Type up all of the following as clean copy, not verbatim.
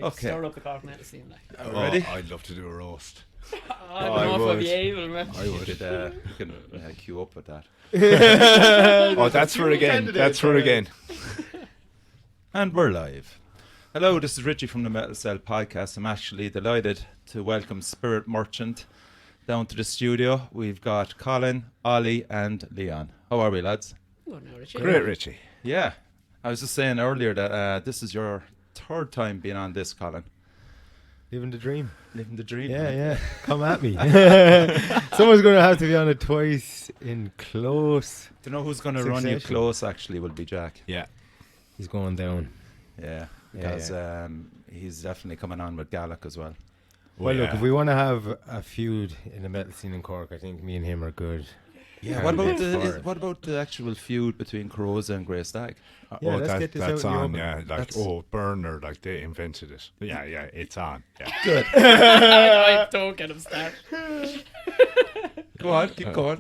Okay. Stir up the Cork metal scene. Like. Ready? I'd love to do a roast. I don't know if I'd be able, man. I would. You can queue up with that. Oh, that's for again. That's for again. And we're live. Hello, this is Richie from the Metal Cell podcast. I'm actually delighted to welcome Spirit Merchant down to the studio. We've got Colin, Ollie and Leon. How are we, lads? Good now, Richie. Great, Richie. Yeah. I was just saying earlier that this is your third time being on this, Colin. Living the dream. Living the dream. Yeah. Come at me. Someone's going to have to be on it twice in close. Do you know who's going to run you close, actually, will be Jack. Yeah. He's going down. Yeah, because he's definitely coming on with Gaelic as well. Well, look, if we want to have a feud in the metal scene in Cork, I think me and him are good. Yeah, what about the actual feud between Carosa and Grey Stag? Yeah, let's get this that's out in on, the yeah. Like, Burner, like they invented it. Yeah, it's on. Yeah. Good. I don't get him started. Go on, keep going.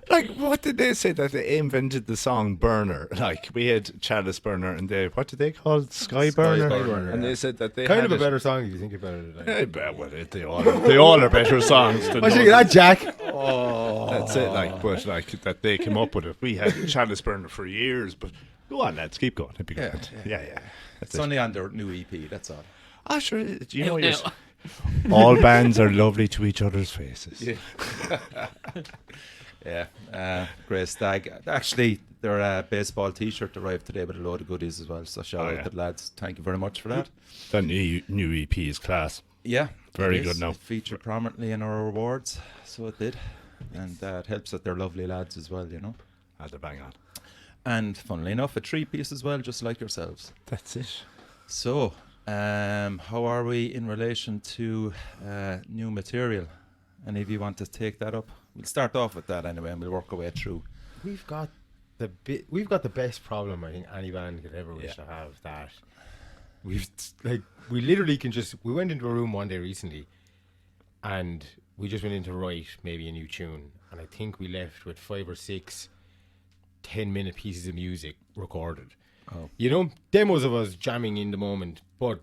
Like, what did they say that they invented the song Burner? Like, we had Chalice Burner and they, what did they call it? Sky Burner? Burner, And yeah. they said that they Kind had of a it. better song if you think about it. Like. They all are better songs than What you that, Jack? That's it, like, but like that they came up with it. We had Chalice Burner for years, but go on, lads, keep going. It'd be good. Yeah. It's only on their new EP, that's all. Ah, sure. Do you know all bands are lovely to each other's faces. Yeah. Grey Stag. Actually, their baseball T-shirt arrived today with a load of goodies as well. So shout out to the lads. Thank you very much for that. That new EP is class. Yeah, very good. Now it featured prominently in our awards, so it did, and it helps that they're lovely lads as well, you know. They're bang on. And funnily enough, a 3-piece as well, just like yourselves. That's it. So, how are we in relation to new material? Any of you want to take that up? We'll start off with that anyway, and we'll work our way through. We've got the best problem I think any band could ever wish to have. That we literally can just. We went into a room one day recently, and we just went in to write maybe a new tune, and I think we left with 5 or 6 10-minute pieces of music recorded. Oh. You know, demos of us jamming in the moment, but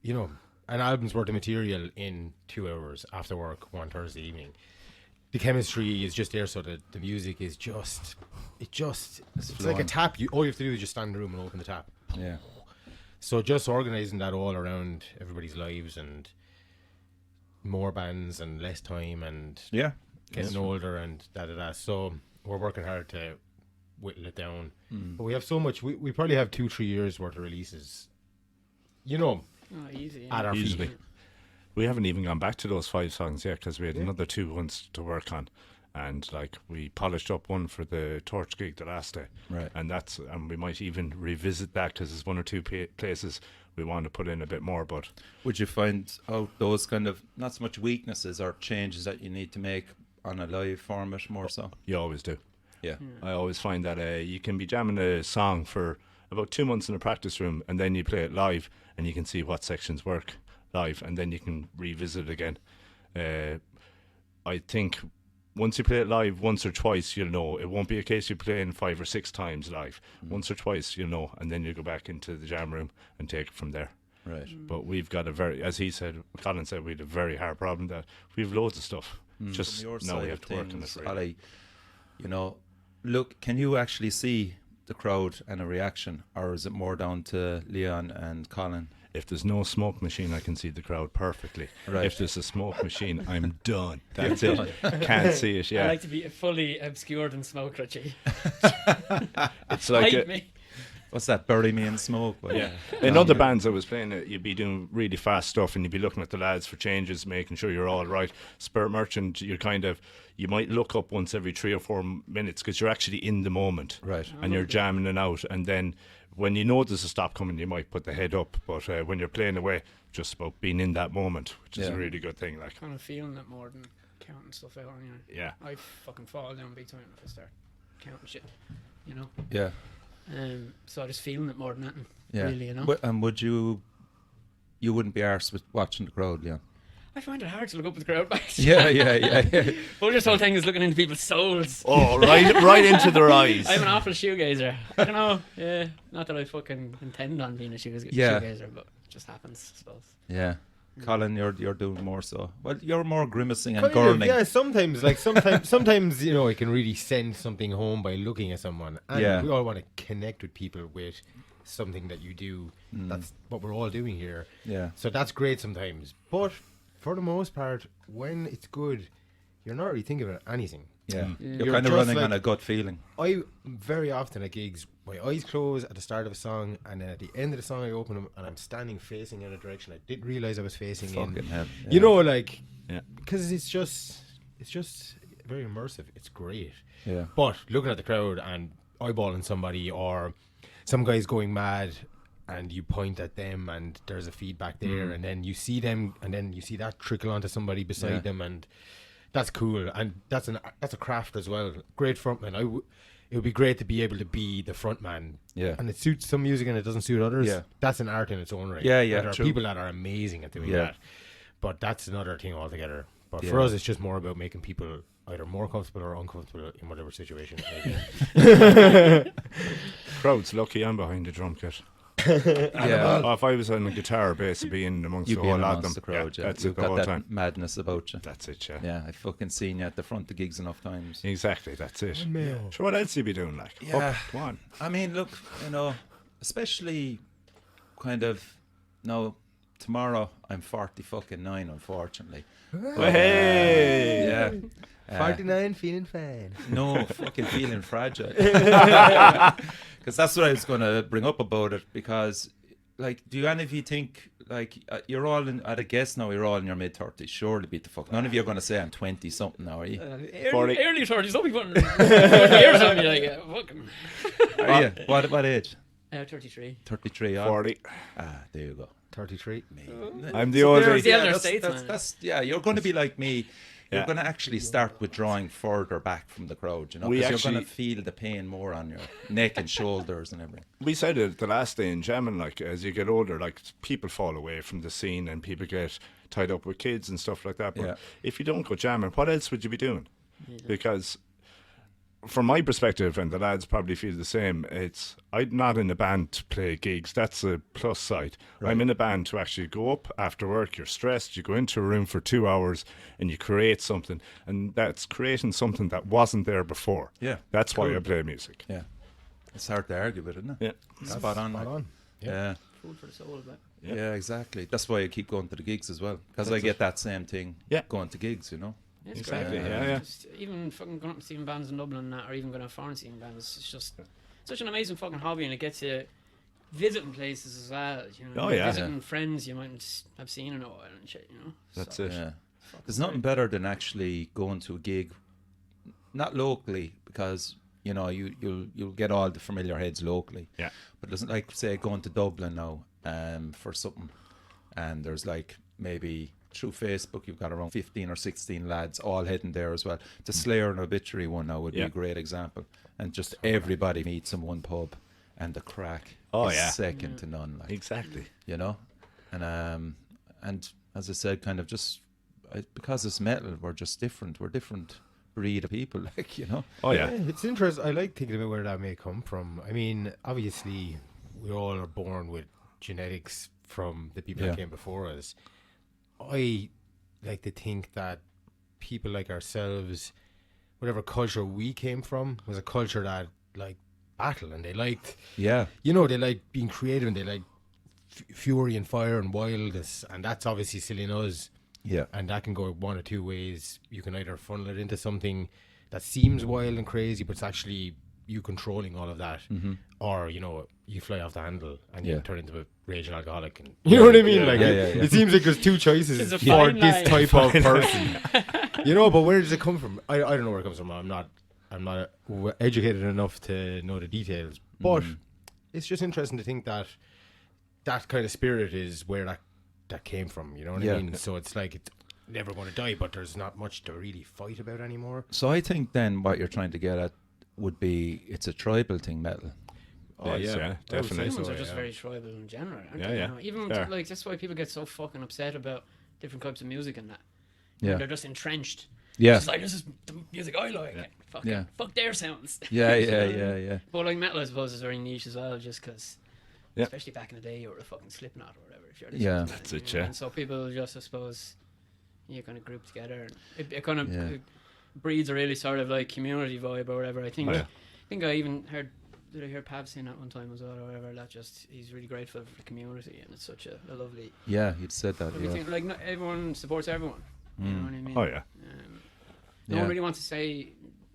you know, an album's worth of material in 2 hours after work one Thursday evening. The chemistry is just there, so that the music is it's like a tap. All you have to do is just stand in the room and open the tap. Yeah. So just organising that all around everybody's lives, and more bands and less time, and getting older and da. So we're working hard to whittle it down. But we have so much. We probably have 2-3 years worth of releases. You know, easy. at our Easily. feet. We haven't even gone back to those 5 songs yet because we had another 2 ones to work on, and like we polished up one for the Torch gig the last day, right? And we might even revisit that because there's 1 or 2 places we want to put in a bit more. But would you find out those kind of not so much weaknesses or changes that you need to make on a live format more so? You always do. Yeah. I always find that you can be jamming a song for about 2 months in a practice room, and then you play it live, and you can see what sections work live, and then you can revisit it again. I think once you play it live once or twice, you'll know. It won't be a case you're playing 5 or 6 times live. Once or twice, you'll know, and then you go back into the jam room and take it from there. Right. But we've got as Colin said, we had a very hard problem that we've loads of stuff. Just now we have to work on it. Really. Ollie, you know, look, can you actually see the crowd and a reaction, or is it more down to Leon and Colin? If there's no smoke machine, I can see the crowd perfectly. Right. If there's a smoke machine, I'm done. That's it. Can't see it. Yeah. I like to be fully obscured in smoke, Richie. It's like Hide me. What's that? Bury me in smoke. But yeah. In other bands I was playing, you'd be doing really fast stuff, and you'd be looking at the lads for changes, making sure you're all right. Spirit Merchant, you might look up once every 3 or 4 minutes because you're actually in the moment, right? And you're jamming it out, and then when you know there's a stop coming, you might put the head up. But when you're playing away, just about being in that moment, which is a really good thing. Like kind of feeling it more than counting stuff out. Anyway. Yeah. I fucking fall down big time if I start counting shit. You know. Yeah. So I just feeling it more than nothing. Yeah. Really, you know. And would you wouldn't be arsed with watching the crowd, yeah? I find it hard to look up at the crowd backs. Yeah. But this whole thing is looking into people's souls. Oh, right into their eyes. I'm an awful shoegazer. I don't know. Yeah, not that I fucking intend on being a shoegazer, but it just happens, I suppose. Yeah. Colin, you're doing more so. Well, you're more grimacing and Kind of, gurning. yeah, sometimes you know, I can really send something home by looking at someone, and we all want to connect with people with something that you do. That's what we're all doing here. Yeah. So that's great sometimes, but for the most part, when it's good, you're not really thinking about anything. Yeah. You're You're kind of just running like- on a gut feeling. I very often at gigs, my eyes close at the start of a song, and then at the end of the song, I open them, and I'm standing facing in a direction I didn't realize I was facing in. Fucking hell. You know, like, Yeah. because it's just very immersive. It's great. Yeah. But looking at the crowd and eyeballing somebody, or some guy's going mad, and you point at them, and there's a feedback there, and then you see them, and then you see that trickle onto somebody beside them, and that's cool. And that's a craft as well. Great frontman. It would be great to be able to be the frontman. Yeah. And it suits some music and it doesn't suit others. Yeah. That's an art in its own right. Yeah, And there are true. people that are amazing at doing Yeah. that. But that's another thing altogether. But for Yeah. us, it's just more about making people either more comfortable or uncomfortable in whatever situation it may be. Crowd's lucky I'm behind the drum kit. Yeah. Oh, if I was on a guitar or bass, I'd be in amongst You've the been whole lot of amongst them. the crowd, yeah. That's You've it the got whole that time. madness about you. That's it, yeah. Yeah, I fucking seen you at the front of gigs enough times. Exactly, that's it. Mayo. Sure, what else you be doing, like? Yeah. Come on. I mean, look, you know, especially kind of, no, tomorrow I'm 49, unfortunately. But, Hey! yeah. 49 feeling fine. No, fucking feeling fragile. Because that's what I was going to bring up about it. Because, like, do any of you think, like, you're all in, at a guess now, you're all in your mid 30s? Surely beat the fuck. None of you are going to say I'm 20 something now, are you? Forty. Early 30s, don't be putting 40 years on me like, fucking. Are you? What age? 33. 33 odd? 40. There you go. 33. I'm the So older. there's- The elder that's- statesman. that's- yeah, you're going to be like me. You're Yeah. going to actually start withdrawing further back from the crowd, you know, We because you're going actually- to feel the pain more on your neck and shoulders and everything. We said it the last day in jamming, like, as you get older, like, people fall away from the scene and people get tied up with kids and stuff like that. But Yeah. if you don't go jamming, what else would you be doing? Because from my perspective, and the lads probably feel the same, I'm not in a band to play gigs. That's a plus side. I'm in a band to actually go up after work. You're stressed. You go into a room for 2 hours and you create something. And that's creating something that wasn't there before. Yeah. That's why Cool. I play music. Yeah. It's hard to argue with, isn't it? Yeah. Spot on. Spot like. on. Yeah. Food for the soul, but. Yeah, exactly. That's why I keep going to the gigs as well. Because I That's get it. that same thing Yeah. going to gigs, you know? Yeah, it's Exactly, great. yeah. Just even fucking going up and seeing bands in Dublin and that, or even going to foreign seeing bands, it's just such an amazing fucking hobby, and it gets you visiting places as well. You know, Oh, yeah. visiting friends you mightn't have seen in a while and shit. You know, That's So, it. Yeah. fucking There's nothing great. better than actually going to a gig, not locally, because you know you'll get all the familiar heads locally. Yeah. But there's like say going to Dublin now for something, and there's like maybe through Facebook you've got around 15 or 16 lads all heading there as well. The Slayer and Obituary one now would be Yeah. a great example, and just everybody meets in one pub, and the crack Oh, is yeah. second to none. Like, Exactly. you know, and as I said, kind of just because it's metal, we're just different. We're different breed of people, like, you know. Oh, yeah. It's interesting. I like thinking about where that may come from. I mean, obviously, we all are born with genetics from the people Yeah. that came before us. I like to think that people like ourselves, whatever culture we came from, was a culture that liked battle, and they liked, Yeah, you know, they like being creative, and they like fury and fire and wildness, and that's obviously still in us. yeah, And that can go one or two ways. You can either funnel it into something that seems wild and crazy, but it's actually you controlling all of that, or you know, you fly off the handle and Yeah. you turn into a raging alcoholic. And you know what I mean? Yeah, Like yeah, it, yeah. it seems like there's two choices It's a for fine this line. type of person. You know, but where does it come from? I don't know where it comes from. I'm not educated enough to know the details, but it's just interesting to think that that kind of spirit is where that came from. You know what Yeah. I mean? So it's like it's never going to die, but there's not much to really fight about anymore. So I think then what you're trying to get at would be it's a tribal thing, metal. Oh, yeah, I would definitely. say Humans so, are just yeah. very tribal in general. Aren't Yeah, they? yeah. You know? Even Fair. like that's why people get so fucking upset about different types of music and that. Yeah. And they're just entrenched. Yeah. It's like, this is the music I like. Fuck their sounds. Yeah, You yeah, know? yeah, yeah. But like metal, I suppose, is very niche as well, just because, Yeah. especially back in the day, you were a fucking Slipknot or whatever. If you're Yeah. That's it, yeah. And so people just, I suppose, you kind of group together, and it kind of Yeah. breeds a really sort of like community vibe or whatever. I think. Oh, yeah. I think I even heard. Did I hear Pav saying that one time as well, or whatever? That just he's really grateful for the community, and it's such a lovely. Yeah, you'd said that. lovely Yeah. thing. Like not everyone supports everyone. You know what I mean? Oh yeah. No Yeah. one really wants to say.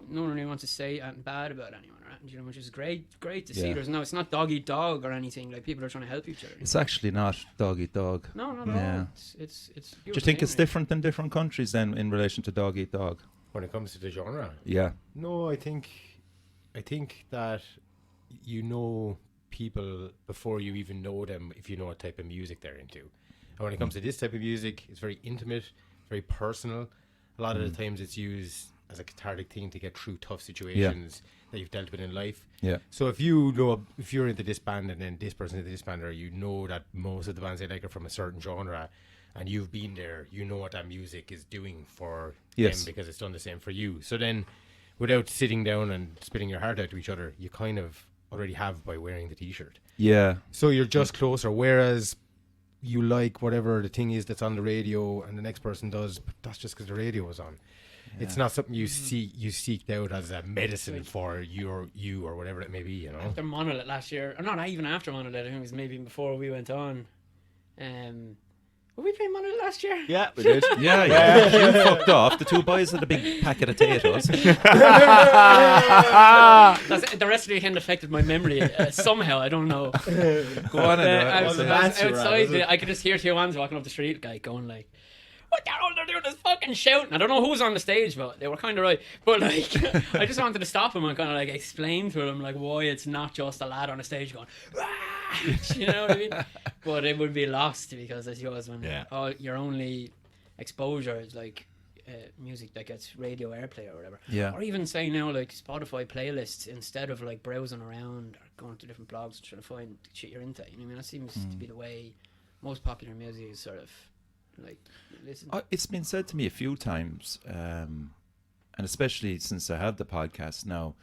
No one really wants to say anything bad about anyone, right? You know, which is great to see. Yeah. There's no, it's not dog eat dog or anything. Like people are trying to help each other. It's actually not dog eat dog. No, not at Yeah. all. It's. Do you think it's different in different countries then in relation to dog eat dog? When it comes to the genre, Yeah. no, I think that you know people before you even know them if you know what type of music they're into. And when it comes to this type of music, it's very intimate, very personal. A lot of the times it's used as a cathartic thing to get through tough situations that you've dealt with in life. Yeah. So if you're into this band and then this person into this band, or you know that most of the bands they like are from a certain genre, and you've been there, you know what that music is doing for Yes. them because it's done the same for you. So then, without sitting down and spitting your heart out to each other, you kind of already have by wearing the t-shirt. Yeah. So you're just closer, whereas you like whatever the thing is that's on the radio and the next person does, but that's just because the radio was on. It's not something you seeked out as a medicine for you or whatever it may be, you know. After Monolith last year, or not even after Monolith, I think it was maybe before we went on. Were we playing Monolith last year? Yeah, we did. Yeah, yeah. You fucked off. The two boys had a big packet of potatoes. That's, the rest of the weekend affected my memory somehow. I don't know. Go on I was and outside. I could just hear two ones walking up the street, guy going like, "What the hell they're doing? This fucking shouting." I don't know who was on the stage, but they were kind of right. But like, I just wanted to stop him and kind of like explain to him like why it's not just a lad on a stage going, "Rah!" You know what I mean? But it would be lost because as yours when all your only exposure is like music that gets radio airplay or whatever. Yeah. Or even say now like Spotify playlists instead of like browsing around or going to different blogs and trying to find shit you're into. You know what I mean? That seems to be the way most popular music is sort of like listen. It's been said to me a few times, and especially since I have the podcast now,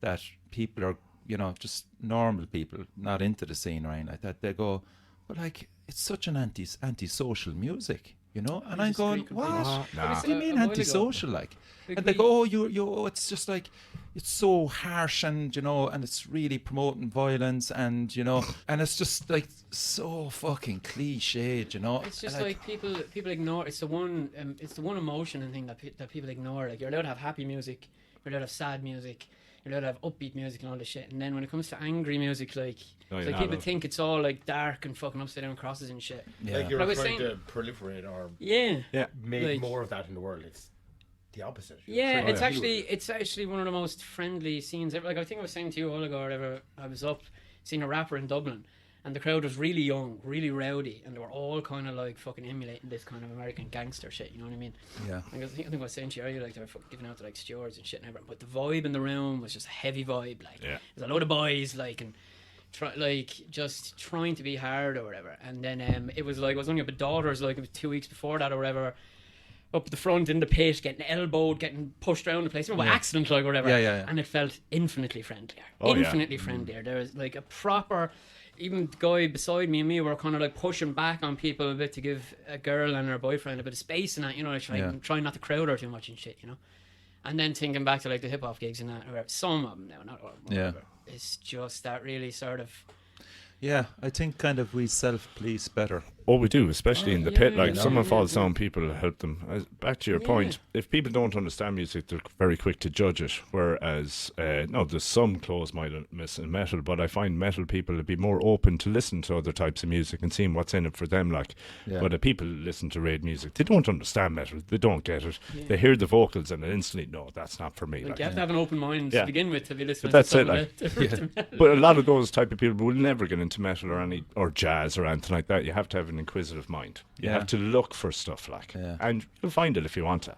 that people are, you know, just normal people, not into the scene or anything like that. They go, "But like, it's such an anti-social music, you know." And I'm going, disagree "What? completely. What do you mean anti-social? Like?" And they go, "Oh, you, it's just like, it's so harsh, and you know, and it's really promoting violence, and you know, and it's just like so fucking cliched, you know." It's just like people ignore. It's the one emotion and thing that people ignore. Like you're allowed to have happy music, you're allowed to have sad music, you're allowed to have upbeat music and all this shit. And then when it comes to angry music, like people think it's all like dark and fucking upside down crosses and shit. Yeah. Like you're But I was trying saying- to proliferate or Yeah. make Like- more of that in the world. It's the opposite. You're Yeah, trying it's to do it. actually one of the most friendly scenes ever. Like I think I was saying to you a while ago or whatever, I was up seeing a rapper in Dublin and the crowd was really young, really rowdy, and they were all kind of like fucking emulating this kind of American gangster shit, you know what I mean? Yeah. I think I was saying to you earlier, like they were fucking giving out to like stewards and shit and everything, but the vibe in the room was just a heavy vibe, like there's a load of boys like and just trying to be hard or whatever. And then it was only up at Daughters, like it was 2 weeks before that or whatever, up the front in the pit, getting elbowed, getting pushed around the place, you know, accident like or whatever. Yeah. And it felt infinitely friendlier. Oh, infinitely friendlier. There was like a proper, even the guy beside me and me were kind of like pushing back on people a bit to give a girl and her boyfriend a bit of space and that, you know, like trying not to crowd her too much and shit, you know. And then thinking back to like the hip hop gigs and that, or some of them now, not all, whatever. It's just that really sort of. Yeah, I think kind of we self-police better. Oh, we do, especially in the pit. Like, yeah, someone yeah, falls yeah. down, people help them. Back to your point, if people don't understand music, they're very quick to judge it. Whereas, no, there's some close-mindedness in metal, but I find metal people to be more open to listen to other types of music and seeing what's in it for them. Like, but people listen to rave music, they don't understand metal, they don't get it. They hear the vocals and instantly, no, that's not for me. Like, you have to have an open mind to begin with to be listening But that's to it, like, something that- But a lot of those type of people will never get into metal or jazz or anything like that. You have to have an inquisitive mind. You have to look for stuff and you'll find it if you want to.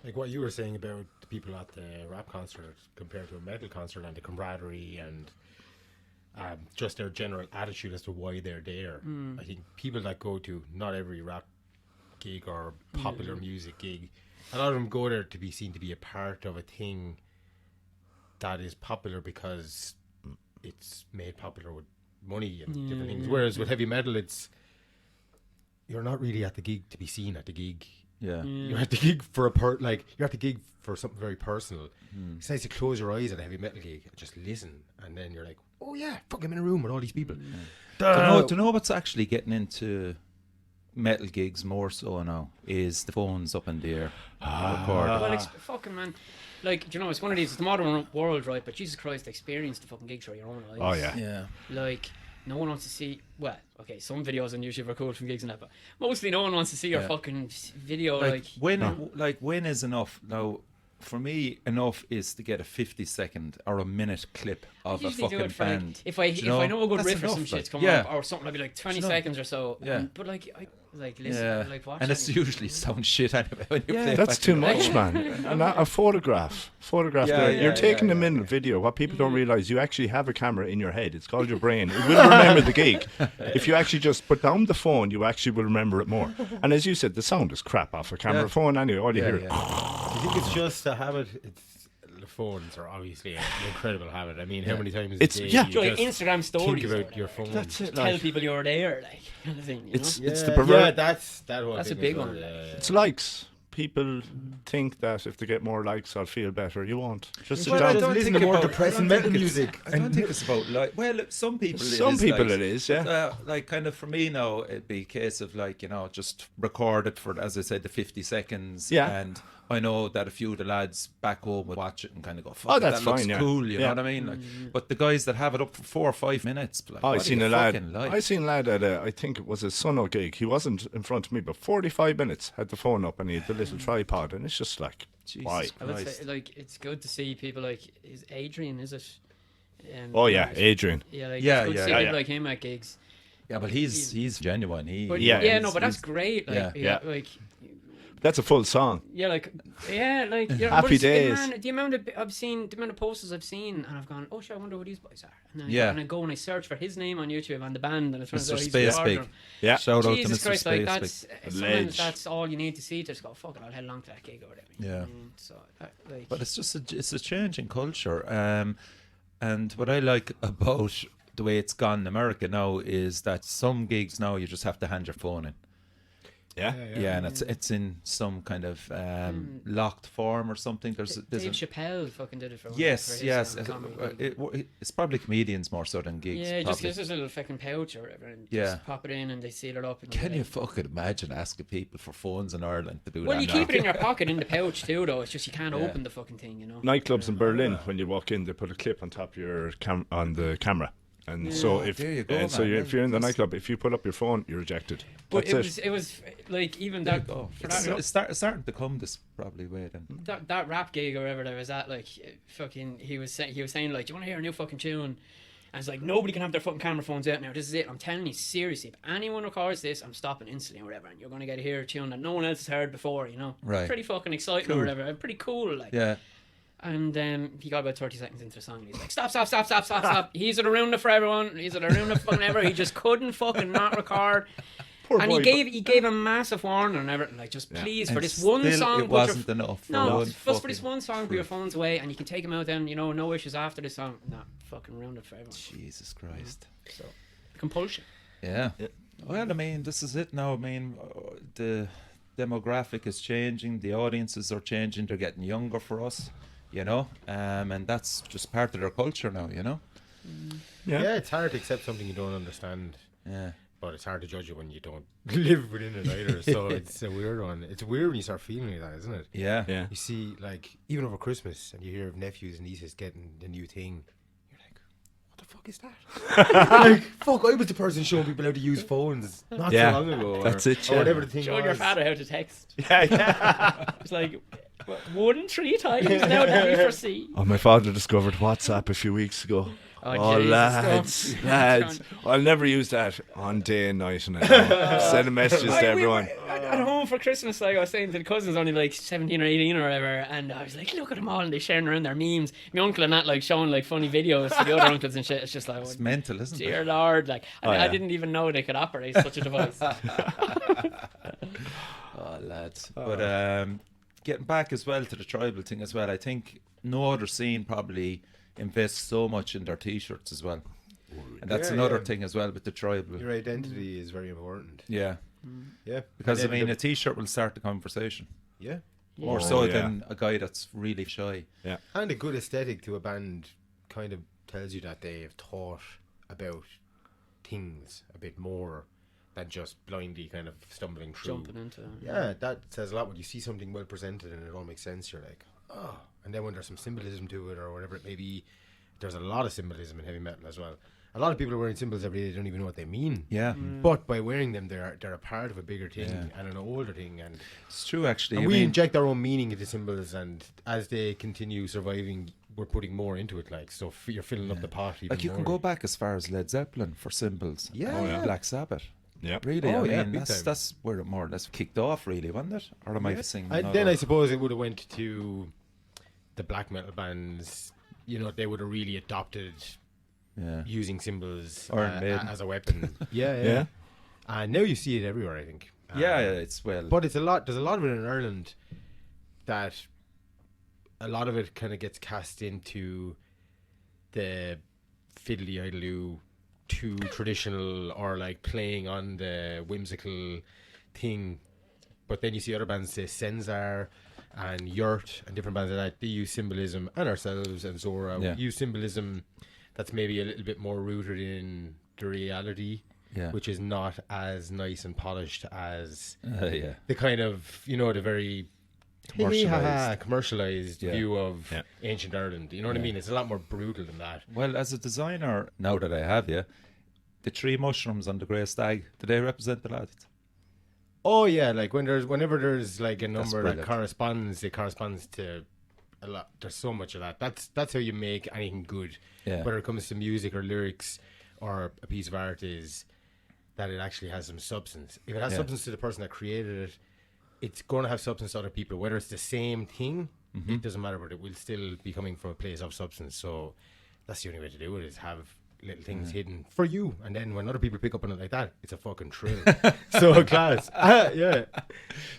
Like what you were saying about the people at the rap concert compared to a metal concert and the camaraderie and just their general attitude as to why they're there. I think people that go to not every rap gig or popular music gig, a lot of them go there to be seen to be a part of a thing that is popular because it's made popular with money and different things. Whereas with heavy metal, you're not really at the gig to be seen at the gig. Yeah. You're at the gig for you're at the gig for something very personal. It's nice to close your eyes at a heavy metal gig and just listen, and then you're like, oh yeah, fuck, I'm in a room with all these people. Do you know what's actually getting into metal gigs more so now is the phones up in the air. Recording. Well, fucking man. Like, do you know, it's one of these, it's the modern world, right? But Jesus Christ, experience the fucking gig through your own eyes. Oh, yeah. Yeah. Like, no one wants to see, well, okay, some videos on YouTube are cool from gigs and that, but mostly no one wants to see your fucking video. When is enough? Now, for me, enough is to get a 50-second or a minute clip of a usually do fucking it for, band. like, if I know a good That's riff or enough, some shit to come yeah. up, or something, I'll be like 20 enough. seconds or so. Yeah. But like, I listen, like watch and it's usually sound shit anyway when you play it That's back too in the much, day. man. And a photograph. You're taking a minute video. What people don't realize, you actually have a camera in your head. It's called your brain. It will remember the gig. If you actually just put down the phone, you actually will remember it more. And as you said, the sound is crap off a camera phone anyway. All you hear. Do you think it's just a habit? The phones are obviously an incredible habit. I mean, how many times It's- a day yeah. you Do like just Instagram stories. think about your phone? That's it. Tell Like, people you're there, like, kind of thing, you know? it's the Yeah, pervert. that's that whole That's a thing big as well, one. yeah. It's likes. People think that if they get more likes, I'll feel better. You won't. Just sit Well, down. I don't listen think to more about- depressing I don't metal think it's- music. I don't think it's about like. Well, look, some people. Some it is people like, it is, yeah. Like kind of for me now, it'd be a case of like just record it for, as I said, the 50 seconds. Yeah. And I know that a few of the lads back home would watch it and kind of go, "Fuck, Oh, it, that's that looks fine, yeah. cool." You know Yeah. what I mean? Like, but the guys that have it up for 4 or 5 minutes, like, I what seen do a you lad. fucking like? I seen a lad at I think it was a Suno gig. He wasn't in front of me, but 45 minutes had the phone up and he had the little tripod, and it's just like, Jesus why? I would Christ. say, like, it's good to see people like, is Adrian, is it? Oh yeah, Adrian. Yeah, like, Yeah, it's good to yeah, see yeah. people like him at gigs. Yeah, but he's genuine. But Yeah, yeah, he's- no, but that's he's- great. Like, yeah. like, That's a full song. yeah, like, like, you know, Happy but it's- days. Man, the amount of posters I've seen, and I've gone, oh shit, I wonder who these boys are. And then Yeah. and I go and I search for his name on YouTube and the band, and it turns Mr. out he's Space the Big. order. Yeah. Shout out to Jesus Mr. Christ, like Space that's Big. sometimes Ledge. that's all you need to see. Just go, fuck it, I'll head along to that gig or whatever. Yeah. So like, But it's just it's a change in culture. And what I like about the way it's gone in America now is that some gigs now you just have to hand your phone in. Yeah. Yeah, and it's in some kind of locked form or something. There's Dave Chappelle fucking did it for yes, for his, yes. comedy. It's probably comedians more so than gigs. Yeah, just probably. gives us a little fucking pouch or whatever, and Yeah. just pop it in, and they seal it up. And Can you fucking imagine asking people for phones in Ireland to do Well, that? you now? keep it in your pocket in the pouch too, though. It's just you can't Yeah. open the fucking thing, you know. Nightclubs in Berlin, when you walk in, they put a clip on top of your on the camera. And so if There you go, and so man. if you're in the nightclub, if you put up your phone, you're rejected. But That's it was like even There you that go. for It's, that, it's starting to come this probably way then. that rap gig or whatever that was at, like fucking he was saying like, do you want to hear a new fucking tune? And it's like nobody can have their fucking camera phones out now. This is it. I'm telling you seriously. If anyone records this, I'm stopping instantly or whatever. And you're gonna get to hear a tune that no one else has heard before. You know, Right. Pretty fucking exciting Cool. or whatever. Pretty cool. Like. Yeah. And he got about 30 seconds into the song and he's like, stop. He's at a ruin it for everyone. He's at a ruin it fucking ever. He just couldn't fucking not record. Poor And boy, he gave a massive warning and everything. Like, just please, for And this one still song, it wasn't enough. For no, one just for fucking this one song, put your phones away and you can take them out then, you know, no issues after this song. Nah, fucking ruined it for everyone. Jesus Christ. So, compulsion. Yeah. Well, I mean, this is it now. I mean, the demographic is changing. The audiences are changing. They're getting younger for us, you know, and that's just part of their culture now, you know. Yeah, it's hard to accept something you don't understand, Yeah. but it's hard to judge it when you don't live within it either. So it's a weird one. It's weird when you start feeling like that, isn't it? Yeah. Yeah. You see, like, even over Christmas, and you hear of nephews and nieces getting the new thing. You're like, what the fuck is that? Like, fuck, I was the person showing people how to use phones not Yeah, so long ago. that's or, it, Or yeah. whatever the thing Showing your was. father how to text. Yeah. It's like, 1-3 times now that we foresee. Oh, my father discovered WhatsApp a few weeks ago. Oh, Jesus, lads. I'll never use that on day and night. And sending messages to everyone. At home for Christmas, like I was saying to the cousins, only like 17 or 18 or whatever, and I was like, look at them all, and they're sharing around their memes. My uncle and that, like, showing like funny videos to the other uncles and shit. It's just like, It's mental, isn't dear it? Lord, like, I yeah. didn't even know they could operate such a device. Oh, lads. But getting back as well to the tribal thing as well, I think no other scene probably invests so much in their T-shirts as well. And that's Yeah, another yeah. thing as well with the tribal. Your identity is very important. Yeah. Yeah. Because, I And then mean, a T-shirt will start the conversation. yeah. More Yeah. so yeah. than a guy that's really shy. And a good aesthetic to a band kind of tells you that they have thought about things a bit more than just blindly kind of stumbling through. Jumping into it. Yeah, that says a lot. When you see something well presented and it all makes sense, you're like, oh. And then when there's some symbolism to it or whatever it may be, there's a lot of symbolism in heavy metal as well. A lot of people are wearing symbols every day, they don't even know what they mean. Yeah. But by wearing them, they're a part of a bigger thing Yeah. and an older thing. And It's true, actually. and I we mean, inject our own meaning into symbols, and as they continue surviving, we're putting more into it. Like, so you're filling up the pot even like you more. can go back as far as Led Zeppelin for symbols. Yeah. And Oh, yeah. Black Sabbath. Yeah. Really, Oh, I yeah, mean, big time. that's where it more or less kicked off, really, wasn't it? Or am I singing? And then I suppose it would have went to the black metal bands. You know, they would have really adopted yeah. using symbols Iron Maiden. as a weapon. yeah. Yeah. And now you see it everywhere, I think. Yeah, it's well. But it's a lot. There's a lot of it in Ireland that a lot of it kind of gets cast into the fiddly idaloo, too traditional, or like playing on the whimsical thing. But then you see other bands, say Senzar and Yurt and different bands like that, they use symbolism, and ourselves and Zora Yeah. use symbolism that's maybe a little bit more rooted in the reality, yeah. which is not as nice and polished as Yeah. the kind of, you know, the very commercialized Yeah. view of Yeah. ancient Ireland. You know what I mean? It's a lot more brutal than that. Well, as a designer, now that I have you, the three mushrooms on the grey stag, do they represent the lads? Oh yeah, like whenever there's like a number that brilliant. corresponds to a lot. There's so much of that. That's how you make anything good. Yeah. Whether it comes to music or lyrics or a piece of art, is that it actually has some substance. If it has Yeah. substance to the person that created it, it's going to have substance to other people. Whether it's the same thing, it doesn't matter, but it will still be coming from a place of substance. So that's the only way to do it, is have little things hidden for you, and then when other people pick up on it like that, it's a fucking thrill. So class. Yeah.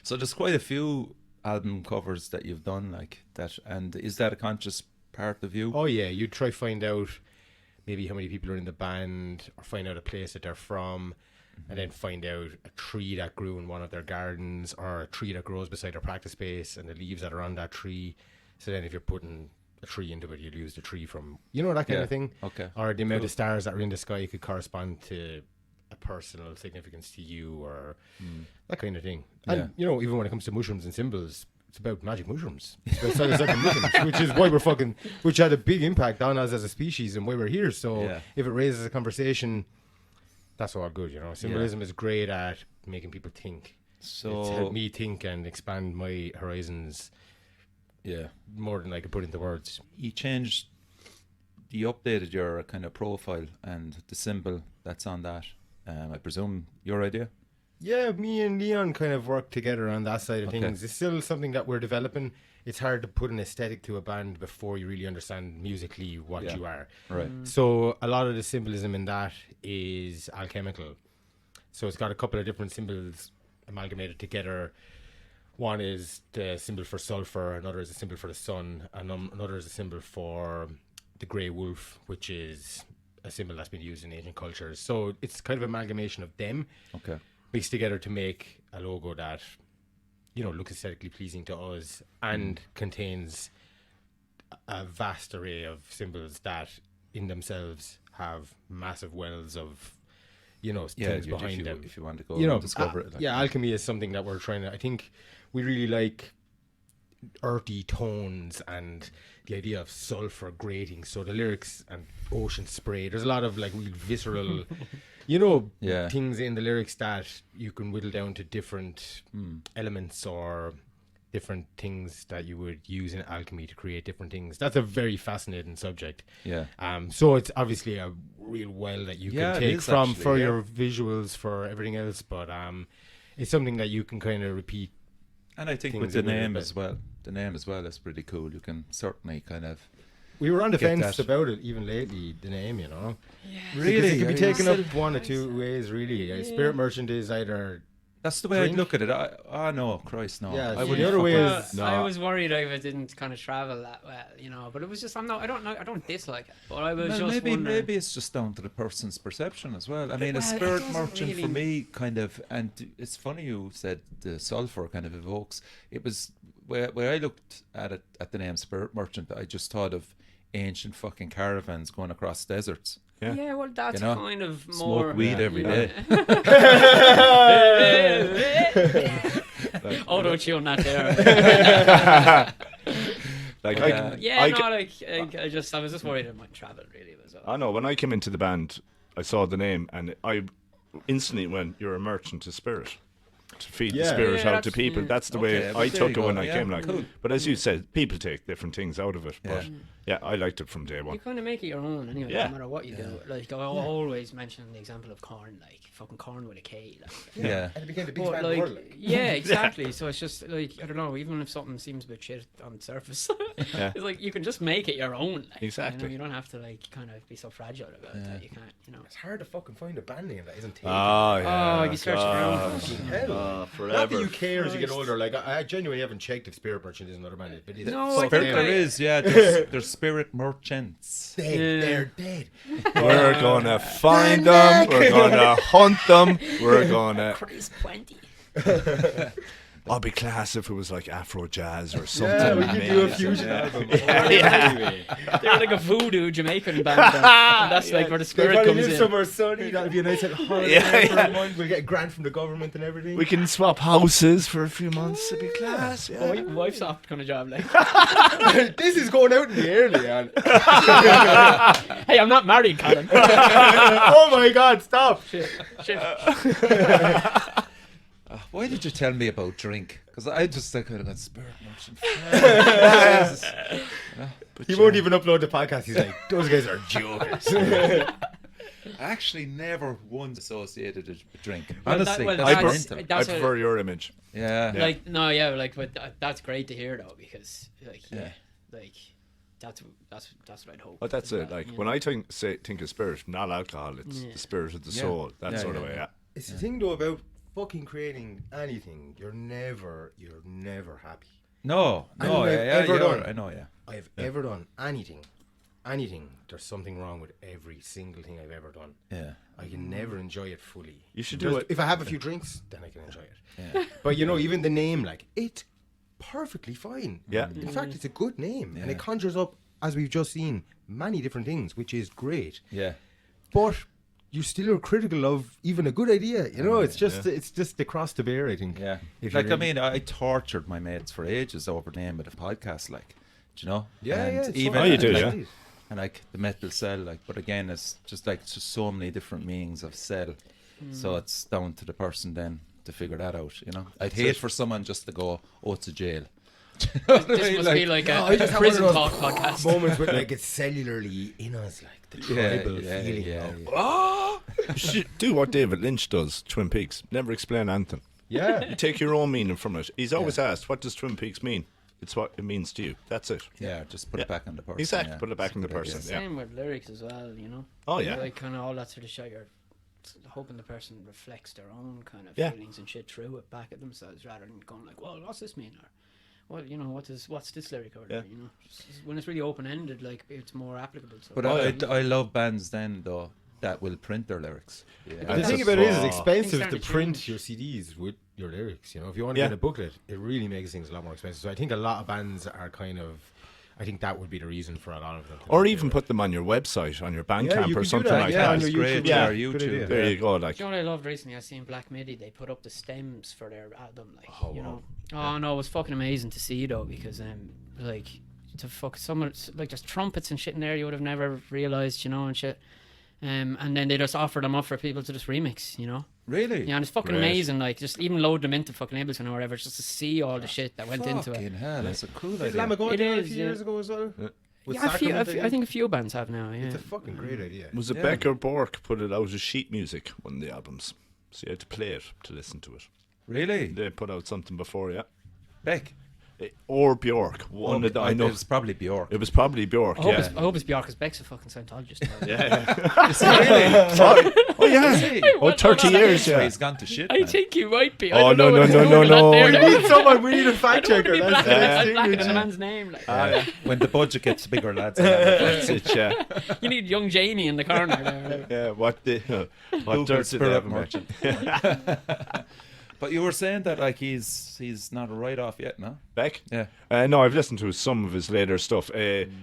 So there's quite a few album covers that you've done like that, and is that a conscious part of you? Oh yeah, you try find out maybe how many people are in the band, or find out a place that they're from, and then find out a tree that grew in one of their gardens, or a tree that grows beside their practice space, and the leaves that are on that tree. So then if you're putting a tree into it, you'd use the tree from, you know, that kind Yeah. of thing. Okay. Or the amount of stars that are in the sky could correspond to a personal significance to you, or that kind of thing. And Yeah. you know, even when it comes to mushrooms and symbols, it's about magic mushrooms. It's about psilocybin mushrooms, which is why which had a big impact on us as a species and why we're here. So Yeah. if it raises a conversation, that's all good, you know. Symbolism is great at making people think. It's helped So me think and expand my horizons yeah, more than I could put into words. you updated your kind of profile and the symbol that's on that. I presume your idea. Yeah, me and Leon kind of work together on that side of Okay. things. It's still something that we're developing. It's hard to put an aesthetic to a band before you really understand musically what Yeah. you are. Right. So a lot of the symbolism in that is alchemical. So it's got a couple of different symbols amalgamated together. One is the symbol for sulfur, another is a symbol for the sun, and another is a symbol for the grey wolf, which is a symbol that's been used in ancient cultures. So it's kind of amalgamation of them Okay. mixed together to make a logo that, you know, looks aesthetically pleasing to us and contains a vast array of symbols that in themselves have massive wells of, you know, Yeah, things behind if them. if you want to go You know, and discover it. Like, yeah, alchemy is something that we're trying to, I think we really like earthy tones and the idea of sulfur grating. So the lyrics and ocean spray, there's a lot of like real visceral, you know, Yeah. things in the lyrics that you can whittle down to different elements or different things that you would use in alchemy to create different things. That's a very fascinating subject. Yeah. So it's obviously a real well that you Yeah, can it take is from actually, for yeah. your visuals, for everything else, but it's something that you can kind of repeat. And I think Things with the a little name bit. as well. The name as well is pretty cool. You can certainly kind of We were on the Get fence that. about it even lately, the name, you know. Yeah. Because it could be I taken still- up one or two ways, really. Spirit Merchant is either That's the way drink. I'd look at it. No, Christ, no. Yeah, I so wouldn't. the other way Well, is I was worried if it didn't kind of travel that well, you know. But it was just I don't dislike it. But I was Well, just maybe wondering. maybe it's just down to the person's perception as well. I mean, a Well, it spirit doesn't merchant for really- me kind of, and it's funny you said the sulfur kind of evokes. It was where I looked at it at the name spirit merchant, I just thought of ancient fucking caravans going across deserts. Yeah. Yeah, well, that's You know, kind of Smoke more. weed every you day. know. Auto tune that there. Like Yeah, I, no, I was just worried it might travel really. Was all. I know when I came into the band, I saw the name and I instantly went, "You're a merchant of spirit." To feed the Yeah. spirit Yeah, out to that's- people. yeah. That's the Okay, way well, I there took you it when go. I Yeah, came. Like, cool. but as you said, people take different things out of it. Yeah. But yeah, I liked it from day one. You kind of make it your own anyway, Yeah. no matter what you do. Like I always mention the example of corn, like fucking corn with a K. Like, Yeah. And it became the biggest but band in the like, world. yeah, exactly. So it's just like I don't know. Even if something seems a bit shit on the surface, Yeah. it's like you can just make it your own. Like, Exactly. You know, you don't have to like kind of be so fragile about it. That you can't. You know. It's hard to fucking find a band name that isn't taken. Oh, you search around. God. For it. Hell. Not that you care as you get Christ. older. Like I genuinely haven't checked if Spirit Merchant is another band. But it's No, I Spirit, think there I- is, yeah. There's spirit merchants. dead. Yeah. They're dead. We're gonna find them. We're gonna hunt them. We're gonna. Chris 20. I'll be class if it was like Afro jazz or Yeah, something. we could do a amazing. fusion Yeah. album. They're like a voodoo Jamaican band. And that's like where the They spirit probably comes live in. somewhere sunny. That'll be a nice little holiday Yeah, for yeah. a month. We'll get a grant from the government and everything. We can swap houses for a few months. It'd be class. Oh, Yeah. wife's off kind of job. Like, This is going out in the air, Leon. hey, I'm not married, Colin. Oh my God! Stop. Shit. Why did you tell me about drink? Because I just could have gone spirit merchant. He won't even upload the podcast. He's like, those guys are jokers. I actually never once associated it with drink. Well, Honestly, well, that's that's- mental. I that's prefer your image. Yeah. Like, no, yeah, like, but that's great to hear though, because like, Yeah. like, that's what I'd hope. But that's as it. well, Like you when know. I think of spirit, not alcohol. It's Yeah. the spirit of the Yeah. soul. That Yeah, sort yeah, of way. yeah. Yeah. It's the thing though about fucking creating anything. You're never happy. No, I no, don't know if yeah, ever you're- done. I know, yeah. I've ever done anything. There's something wrong with every single thing I've ever done. Yeah. I can never enjoy it fully. You should do Just- it. If I have a few drinks, then I can enjoy it. Yeah. But you know, even the name, like, it's perfectly fine. Yeah. In fact, it's a good name. And Yeah. it conjures up, as we've just seen, many different things, which is great. Yeah. But you still are critical of even a good idea. You know, it's just the cross to bear, I think. Yeah. If Like, you're I mean, I tortured my mates for ages over the name of the podcast, like, do you know? Yeah, And yeah. it's even, Oh, you do, like, yeah. And like the metal cell, like, but again, it's just like just so many different meanings of cell. So it's down to the person then to figure that out, you know? I'd hate for someone just to go, oh, it's a jail. This must be like No, a I just have prison one talk of those podcast. moments with like it's cellularly in us, like the tribal feeling of Do what David Lynch does. Twin Peaks. Never explain anything. yeah. You take your own meaning from it. He's always asked, "What does Twin Peaks mean?" It's what it means to you. That's it. Yeah, just put it back on the person. Exactly. yeah. Put it back That's on a the good idea. person. Yeah. Same with lyrics as well, you know. Oh yeah. Like kind of all that sort of shit. You're hoping the person reflects their own kind of Yeah. feelings and shit through it back at themselves, rather than going like, "Well, what's this mean?" Or, "Well, you know, what's this lyric over there?" Yeah. You know, when it's really open ended, like it's more applicable. To But I love bands then, though, that will print their lyrics. The That's thing a about it is, it's fuck. expensive Things to start to print change. your CDs with your lyrics. You know, if you want to Yeah. get a booklet, it really makes things a lot more expensive. So I think a lot of bands are kind of. I think that would be the reason for a lot of them. to Or make even their- put them on your website, on your Yeah, Bandcamp you or could do something that, like yeah, that. on That's your great. YouTube. Yeah, Yeah, good YouTube. idea. There you go. Like, Do you know what I loved recently? I seen Black Midi. They put up the stems for their album. Like, you know. Oh no, it was fucking amazing to see though, because like to fuck someone like there's trumpets and shit in there you would have never realized, you know, and shit. And then they just offer them up for people to just remix, you know. Really? Yeah, and it's fucking Great. amazing. Like, just even load them into fucking Ableton or whatever, just to see all the shit that went into it. Fucking hell, that's a cool Did idea. Lamagorn It do it a is, few yeah. years ago as well? With Yeah, Sacrament, I think a few bands have now. Yeah. It's a fucking great idea. was it Yeah. Beck or Bork put it out as sheet music, one of the albums? So you had to play it to listen to it. Really? They put out something before, yeah. Beck? or Bjork. One of the, I know It was probably Bjork. it was probably Bjork. I hope, Yeah. it's, I hope it's Bjork, because Beck's a fucking Scientologist now. Yeah. Is he really? Oh yeah. Oh, 30 years. So Yeah. he's gone to shit. I man. think you might be. Oh, I don't know no, what's no, going no, on no. there. We need someone. We need a I fact don't want to checker. be That's blacking the in the thing. man's name. Like. When the budget gets bigger, lads. That's it, yeah. You need young Jamie in the corner there. Yeah, what Google dirt did they Spirit have in there? Merchant. But you were saying that like he's not a write-off yet, no? Beck? Yeah. No, I've listened to some of his later stuff.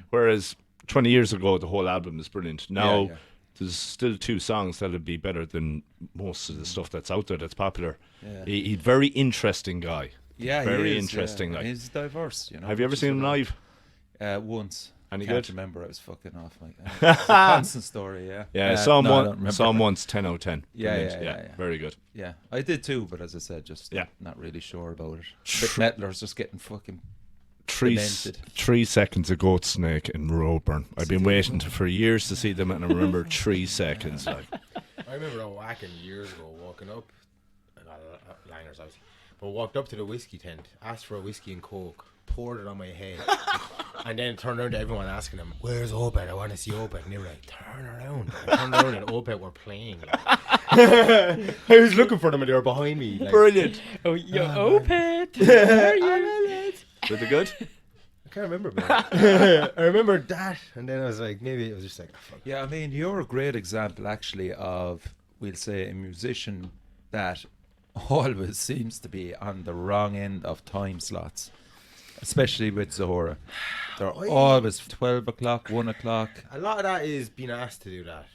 Whereas 20 years ago, the whole album is brilliant. Now, Yeah. there's still 2 songs that'll be better than most of the stuff that's out there that's popular. Yeah. He's very interesting guy. Yeah, he Very is, interesting, Yeah. like. He's diverse, you know. Have you ever which is seen him really- live? Once. Any Can't good? remember. I was fucking off. Like, it's a constant story. Yeah. Yeah, no, I some don't remember. some once 10 out of 10. Yeah, Brilliant. yeah. Very good. Yeah, I did too, but as I said, just Yeah. not really sure about it. Bit metalers just getting fucking 3 demented. 3 seconds of Goat Snake in Roadburn. I've been waiting for years to see them, and I remember 3 seconds. Like, I remember a whacking years ago walking up, liners obviously, but walked up to the whiskey tent, asked for a whiskey and coke, poured it on my head, and then turned around to everyone asking them, "Where's Opeth? I want to see Opeth." And they were like, "Turn around." I turned around and Opeth were playing. Like. I was looking for them and they were behind me. Like, brilliant. Oh, yo, Opeth. Where are you? Were they good? I can't remember, man. I remember that, and then I was like, maybe it was just like, oh, fuck. Yeah, I mean, you're a great example, actually, of, we'll say, a musician that always seems to be on the wrong end of time slots, especially with Zora. They're always 12 o'clock, 1 o'clock. A lot of that is being asked to do that.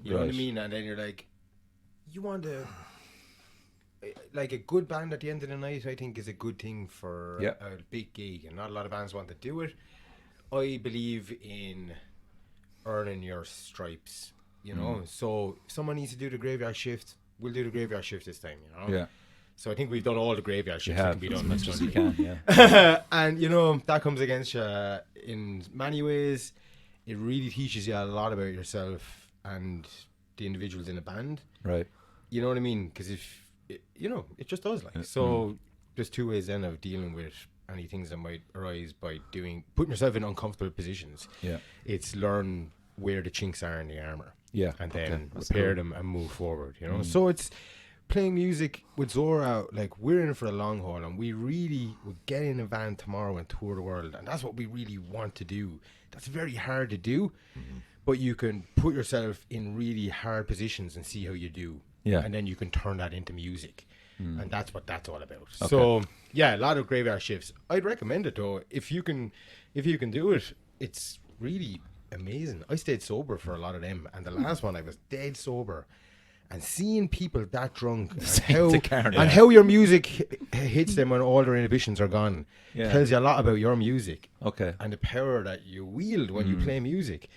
You know what I Right. mean? And then you're like, you want to. Like a good band at the end of the night, I think, is a good thing for Yeah. a big gig, and not a lot of bands want to do it. I believe in earning your stripes, you know. So if someone needs to do the graveyard shift, we'll do the graveyard shift this time, you know. Yeah, So I think we've done all the graveyard you shifts that have can be as done. much as you can, yeah. And you know that comes against you in many ways. It really teaches you a lot about yourself and the individuals in the band. Right. You know what I mean? Because if you know, it just does. Like so, there's 2 ways then of dealing with any things that might arise by putting yourself in uncomfortable positions. Yeah. It's learn where the chinks are in the armor. Yeah. And Okay, then that's repair cool. them and move forward. You know, so it's playing music with Zora. Like we're in it for the long haul, and we really would get in a van tomorrow and tour the world, and that's what we really want to do. That's very hard to do, but you can put yourself in really hard positions and see how you do. Yeah. And then you can turn that into music, and that's what that's all about. So yeah, a lot of graveyard shifts. I'd recommend it though. If you can do it, it's really amazing. I stayed sober for a lot of them, and the last one I was dead sober, and seeing people that drunk and how your music hits them when all their inhibitions are gone tells you a lot about your music Okay. and the power that you wield when you play music.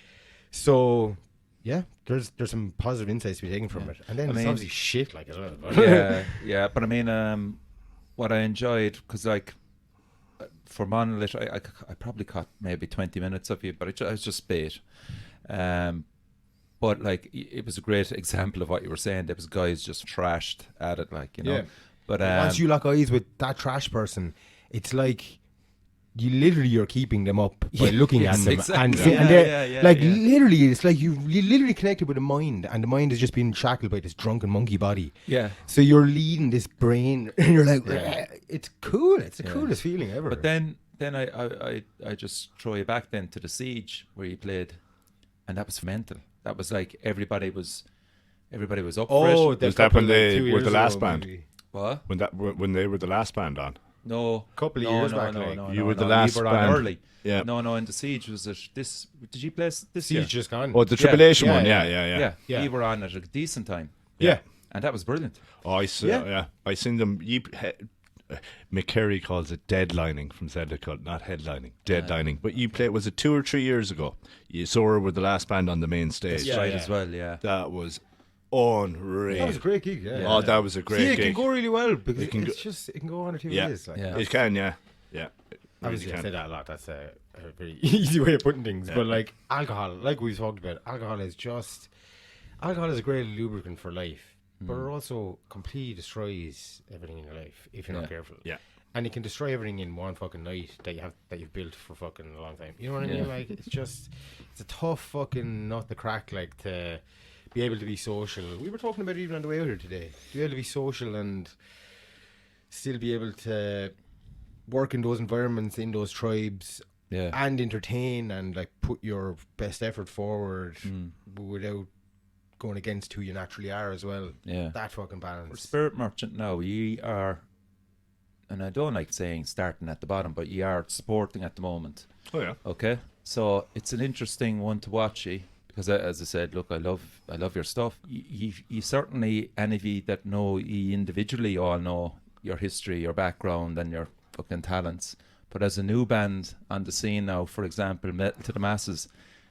So yeah, there's some positive insights to be taken from it, and then I it's mean- obviously shit like as well. But Yeah. But I mean, what I enjoyed, because like, for Monolith, I probably caught maybe 20 minutes of you, but I was just bait. But like, it was a great example of what you were saying. There was guys just trashed at it, like, you know. Yeah. But once you lock eyes with that trash person, it's like you're keeping them up by looking at yes, them, exactly. and they're like yeah. literally, it's like you literally connected with a mind, and the mind is just being shackled by this drunken monkey body. Yeah. So you're leading this brain, and you're like, it's cool. It's the coolest feeling ever. But then I just throw you back then to the Siege where you played, and that was mental. That was like everybody was up for it. Was that when they were the last band? What? When they were the last band on? No, Couple of years back, like. You were the last we were on band. early. Yeah. No, in the Siege was it this? Did you play this Siege year? just gone. Oh, the Tribulation Yeah, one. yeah, Yeah. Yeah, we were on at a decent time, Yeah. and that was brilliant. Oh, I seen them. McCary calls it deadlining from Zedlicott, not headlining, deadlining. But you played, was it 2 or 3 years ago? You saw her with the last band on the main stage. That's right as well. Yeah. That was unreal. That was a great gig. Yeah. Oh, that was a great it gig. can go really well because It can it can go on or 2 Yeah. ways. Like, Yeah. It can, yeah. It really Obviously, I can. say that a lot. That's a very easy way of putting things. But like alcohol, like we've talked about, alcohol is a great lubricant for life, but it also completely destroys everything in your life if you're not careful. Yeah. and it can destroy everything in one fucking night that you've built for fucking a long time. You know what I mean? Like, it's a tough fucking nut to crack, like, to be able to be social. We were talking about it even on the way out here today. To be able to be social and still be able to work in those environments, in those tribes, and entertain and like put your best effort forward without going against who you naturally are as well. Yeah, that fucking balance. For Spirit Merchant now, ye are, and I don't like saying starting at the bottom, but ye are supporting at the moment. Oh yeah. Okay, so it's an interesting one to watch, because as I said, look, I love your stuff. You certainly, any of you that know ye individually, all know your history, your background, and your fucking talents. But as a new band on the scene now, for example, Metal to the Masses,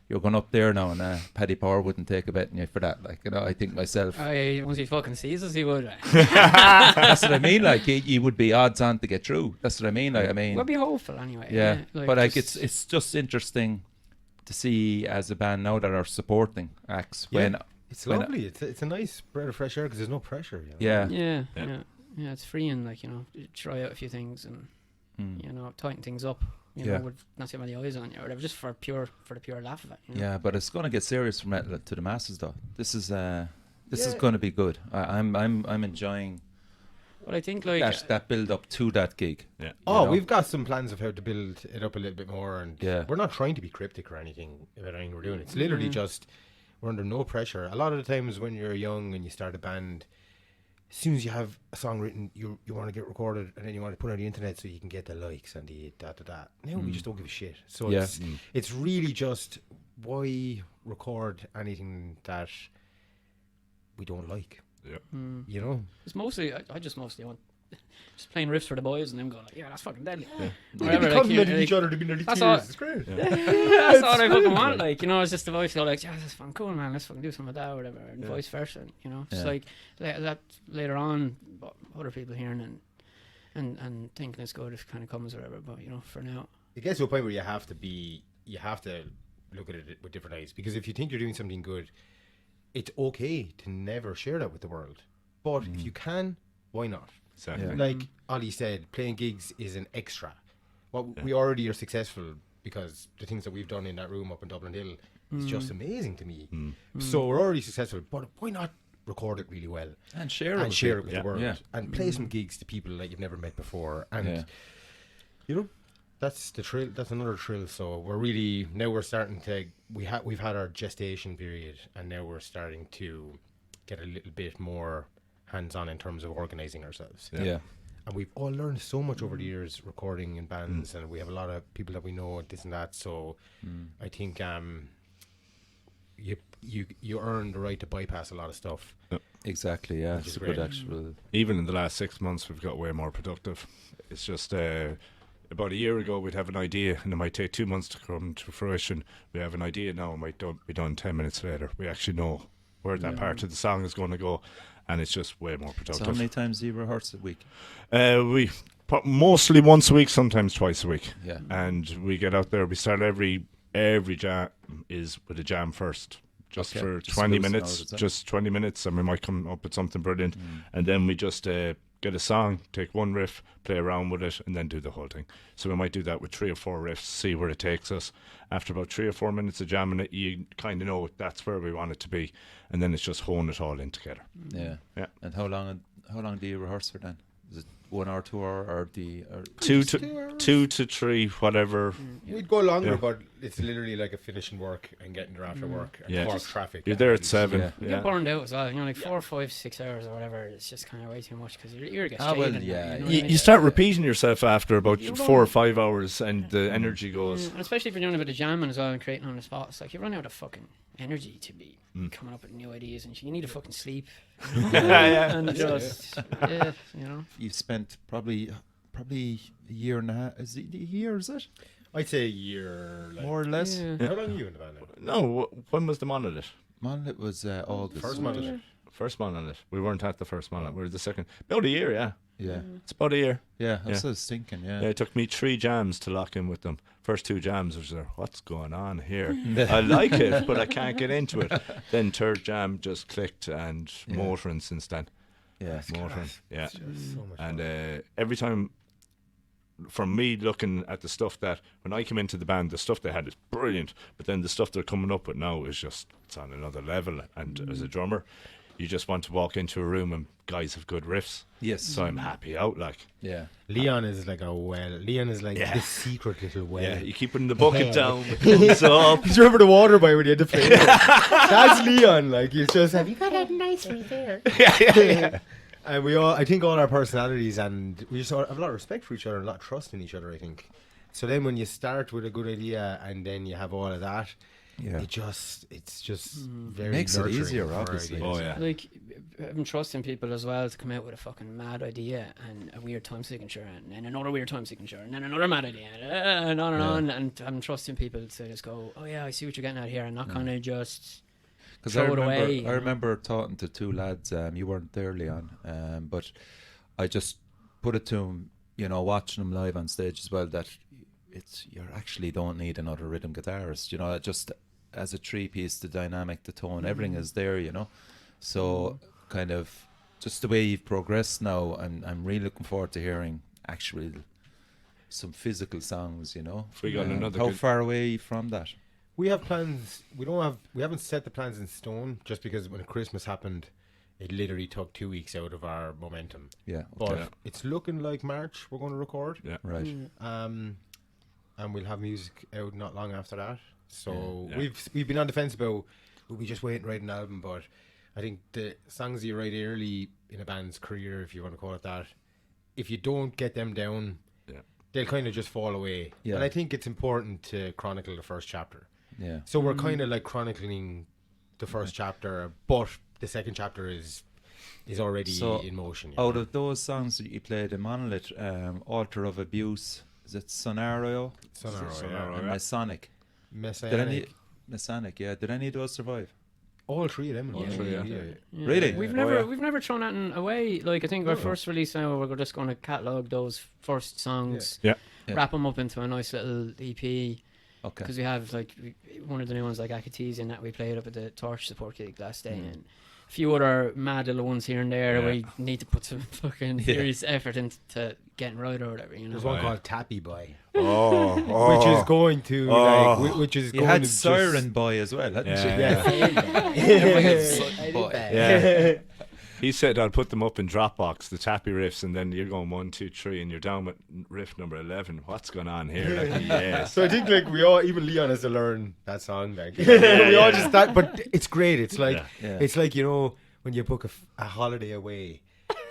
you're going up there now, and Paddy Power wouldn't take a bet on you for that. Like, you know, I think myself. Once he fucking sees us, he would. That's what I mean. Like, you would be odds on to get through. That's what I mean. Like, I mean, we'll be hopeful anyway. Yeah, like, but like, it's just interesting to see as a band now that are supporting acts when it's lovely. It's a nice breath of fresh air because there's no pressure. You know? Yeah. It's freeing. Like, you know, try out a few things and you know, tighten things up. You know, with not too many eyes on you or whatever, just for the pure laugh of it. You know? Yeah, but it's going to get serious for Metal to the Masses, though. This is going to be good. I'm enjoying. But I think like that build up to that gig. Yeah. Oh, we've got some plans of how to build it up a little bit more, and we're not trying to be cryptic or anything about anything we're doing. It's literally just we're under no pressure. A lot of the times when you're young and you start a band, as soon as you have a song written, you want to get recorded, and then you want to put it on the internet so you can get the likes and the da. Now we just don't give a shit. So it's really just, why record anything that we don't like? Yeah. You know? It's mostly, I just mostly want just playing riffs for the boys and them going like, yeah, that's fucking deadly. Yeah. Whatever, like, complimenting each other to be nearly tears. It's great. That's all I fucking want. Like, you know, it's just the voice go like, yeah, that's fucking cool, man. Let's fucking do something with that or whatever. And vice versa. You know, it's like that later on, other people hearing and thinking it's good if it kind of comes or whatever. But you know, for now, it gets to a point where you have to look at it with different eyes, because if you think you're doing something good, it's okay to never share that with the world. But if you can, why not? Exactly. Yeah. Like Ollie said, playing gigs is an extra. We already are successful because the things that we've done in that room up in Dublin Hill is just amazing to me. So we're already successful, but why not record it really well and share it with the world and play some gigs to people that you've never met before, and you know, that's the thrill. That's another thrill. So we're starting to we've had our gestation period, and now we're starting to get a little bit more hands-on in terms of organising ourselves. Yeah. And we've all learned so much over the years recording in bands, and we have a lot of people that we know, this and that. So I think you earn the right to bypass a lot of stuff. Exactly, yeah. It's a good actual. Even in the last 6 months, we've got way more productive. It's just about a year ago, we'd have an idea, and it might take 2 months to come to fruition. We have an idea now, and might be done 10 minutes later. We actually know where that part of the song is going to go. And it's just way more productive. So how many times do you rehearse a week? We mostly once a week, sometimes twice a week. Yeah. And we get out there. We start every jam is with a jam first, just for 20 minutes. Just 20 minutes, and we might come up with something brilliant. And then we just get a song, take one riff, play around with it, and then do the whole thing. So we might do that with 3 or 4 riffs, see where it takes us. After about 3 or 4 minutes of jamming it, you kind of know that's where we want it to be, and then it's just hone it all in together. Yeah. And how long do you rehearse for then? Is it 1 hour, 2 hour, or 2 to 3, whatever? We'd go longer, but it's literally like a finishing work and getting there after work and Cork traffic. You're there at 7. You get burned out as well. You know, like 4, 5, 6 hours or whatever. It's just kind of way too much because your ear gets strained. You start repeating yourself after about 4 or 5 hours, and the energy goes. And especially if you're doing a bit of jamming as well and creating on the spot, it's like you run out of fucking energy to be coming up with new ideas, and you need to fucking sleep. And just you know, you've spent probably a year and a half. Is it a year? Is it? I'd say a year, like, more or less. Yeah. How long are you in the band now? No, when was the Monolith? Monolith was August. First Monolith. First Monolith. We weren't at the first Monolith. We were the second. About a year, yeah. Yeah. It's about a year. Yeah, that's what I was thinking, yeah. It took me 3 jams to lock in with them. First 2 jams was there, what's going on here? I like it, but I can't get into it. Then 3rd jam just clicked, and motoring since then. Yeah, motoring. Yeah. So much and every time from me looking at the stuff that when I came into the band, the stuff they had is brilliant, but then the stuff they're coming up with now is just, it's on another level. And as a drummer, you just want to walk into a room and guys have good riffs. Yes. So I'm happy out, like. Yeah. Leon is like Leon is like Yeah. the secret little well. Yeah, you keep putting the bucket down, it comes up. Do you remember the water boy when you had to play? That's Leon. Like he's just have you got that nice right there? Yeah. And we all, I think, all our personalities, and we just all have a lot of respect for each other and a lot of trust in each other. I think. So then, when you start with a good idea, and then you have all of that, Yeah. it's just very Makes it nurturing easier, for obviously. ideas. Oh, yeah. Like having trust in people as well to come out with a fucking mad idea and a weird time signature and then another weird time signature and then another mad idea and on and on, and having trust in people to just go, oh yeah, I see what you're getting at here, and not kind of just Because I throw it remember, away. you I know? remember talking to two lads. You weren't there, Leon, but I just put it to them. You know, watching them live on stage as well. That you actually don't need another rhythm guitarist. You know, just as a 3-piece, the dynamic, the tone, everything is there. You know, so kind of just the way you've progressed now. I'm really looking forward to hearing actually some physical songs. You know, If we got another how good- far away from that? We have plans. We haven't set the plans in stone, just because when Christmas happened, it literally took 2 weeks out of our momentum. Yeah, But Yeah. it's looking like March we're going to record. Yeah. right. And we'll have music out not long after that. So Yeah. we've been on the fence about, will we just wait and write an album? But I think the songs you write early in a band's career, if you want to call it that, if you don't get them down, Yeah. they'll kind of just fall away. Yeah. And I think it's important to chronicle the first chapter. Yeah. So we're kind of like chronicling the first chapter, but the second chapter is already So, in motion. Out of those songs that you played in Monolith, Altar of Abuse, is it Sonario Sonaro, and yeah. Masonic? Messianic. Did any Masonic? Yeah. Did any of those survive? All three of them. All three, yeah. Yeah. Really? We've Oh, never yeah. we've never thrown anything away. Like I think our first release now, we're just going to catalogue those first songs, Yeah. Yeah. wrap them up into a nice little EP. Okay. Because we have like one of the new ones like Akatesia that we played up at the Torch support gig last day, and a few other mad little ones here and there. Yeah. We need to put some fucking serious effort into getting right or whatever. You know. There's one Right. called Tappy Boy, Oh, which is going to which is You going had to Siren Boy as well, hadn't Yeah. you? Boy. Yeah. He said I'll put them up in Dropbox, the tappy riffs, and then you're going 1, 2, 3, and you're down with riff number 11. What's going on here? Like, yes. So I think like we all, even Leon has to learn that song. Like we all just start, but it's great. It's like Yeah. it's like, you know, when you book a holiday away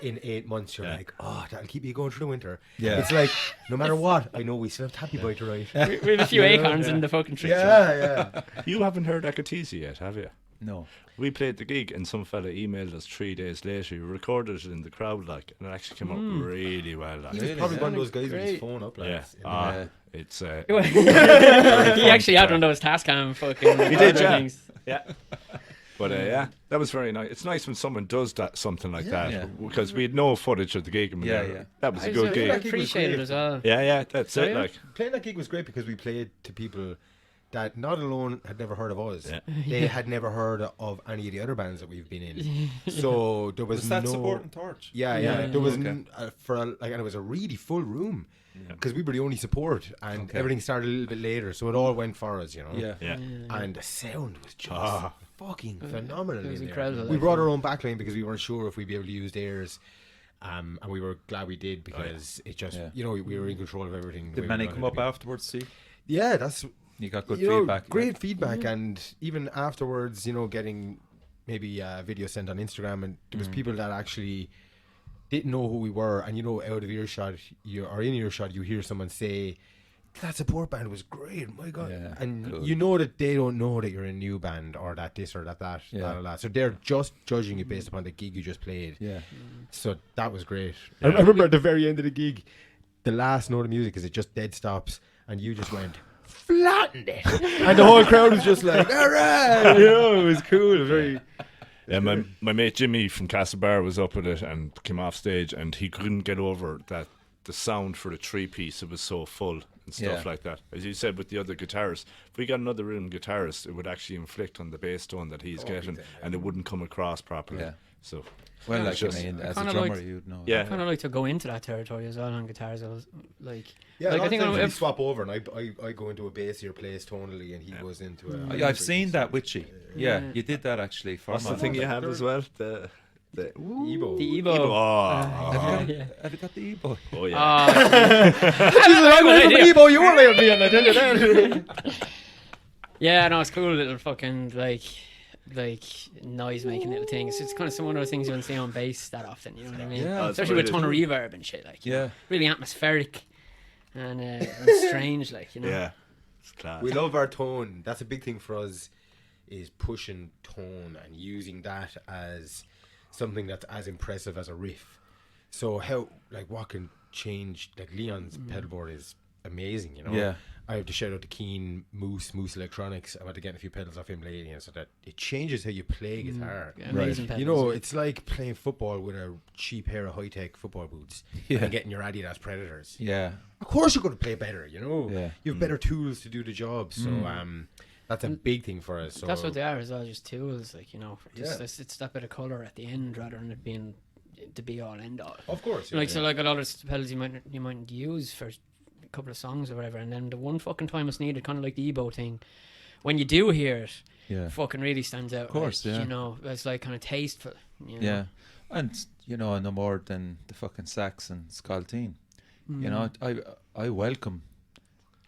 in 8 months, you're Yeah. like, oh, that'll keep you going through the winter. Yeah. It's like no matter what, I know we still have Tappy Boy to write. We have a few Yeah. acorns in the fucking tree. Yeah. You haven't heard Akatesia yet, have you? No. We played the gig, and some fella emailed us 3 days later. We recorded it in the crowd, like, and it actually came out really well. Like. He's Really? probably one of those guys with his Great. phone up. Like, Yeah. Yeah. It's He actually had one of those Tascam fucking. He did, yeah. things. yeah. But yeah, that was very nice. It's nice when someone does something like that, Yeah. because we had no footage of the gig. And we Yeah, were- yeah. That was a I good Yeah. gig. appreciate it as well. Yeah, that's So, it. yeah. Like, Playing that gig was great because we played to people that not alone had never heard of us, Yeah. they had never heard of any of the other bands that we've been in. So there was Was that no Support and Torch? Yeah. Yeah. There was Okay. and it was a really full room because we were the only support, and Okay. everything started a little bit later, so it all went for us, you know. Yeah. yeah. And the sound was just Ah. fucking phenomenal. It was in there. incredible, We like, brought our own backline because we weren't sure if we'd be able to use theirs. And we were glad we did because it just, Yeah. you know, we were in control of everything. the Did way we many wanted come to up be. afterwards, see? Yeah, that's You got good you know, feedback. great feedback, and even afterwards, you know, getting maybe video sent on Instagram, and there was people that actually didn't know who we were, and you know, out of earshot, or in earshot, you hear someone say, "That support band was great, my god," Yeah, and cool. you know that they don't know that you're a new band or that this or that, Yeah. blah, blah, blah. So they're just judging you based upon the gig you just played. Yeah. So that was great. I remember at the very end of the gig, the last note of music is it just dead stops, and you just went, flattened it, and the whole crowd was just like, all right, you know, it was cool. It was very. Yeah, my mate Jimmy from Castlebar was up with it and came off stage, and he couldn't get over that the sound for the 3-piece, it was so full and stuff Yeah. like that. As you said with the other guitarists, if we got another rhythm guitarist, it would actually inflict on the bass tone that he's getting, and it wouldn't come across properly. Yeah. So Well, like, just- I mean, as a kinda drummer, like- you'd know. Yeah. I kind of like to go into that territory as well on guitars. I was like, Yeah, like, I I think think we if- swap over, and I go into a bassier place tonally, and he goes into a. I've seen that with you. Yeah, Yeah. you did that actually for What's the me. thing you have as well? The Ebo. the Evo. Oh, Yeah. Have you got the e-book? oh yeah. I'm going from idea. Ebo, you were there, Leon, I tell you that. Yeah, no, it's cool little fucking like noise making little things. It's kind of some one of those things you don't see on bass that often. You know what I mean? Yeah. Especially with a ton of reverb and shit. Like, you Yeah. know, really atmospheric and strange. Like, you know. Yeah. It's class. We love our tone. That's a big thing for us, is pushing tone and using that as something that's as impressive as a riff. So what can change? Like Leon's pedal board is amazing, you know. Yeah. I have to shout out to Keen Moose Electronics. I'm about to get a few pedals off him lately, and so that it changes how you play guitar. Amazing pedals. You know, it's like playing football with a cheap pair of high-tech football boots Yeah. and getting your Adidas Predators. Yeah. Of course you're going to play better, you know. Yeah. You have better tools to do the job. So that's a big thing for us. So That's what they are as well, just tools. Like, you know, just Yeah. it's that bit of color at the end rather than it being the be all end all. Of course. Like, so like a lot of pedals you might use for a couple of songs or whatever, and then the one fucking time it's needed, kind of like the Ebo thing, when you do hear it, Yeah. fucking really stands out. Of course, like, yeah. You know, it's like kind of tasteful. You know? Yeah. And, you know, no more than the fucking sax and Skalteen. You know, I welcome,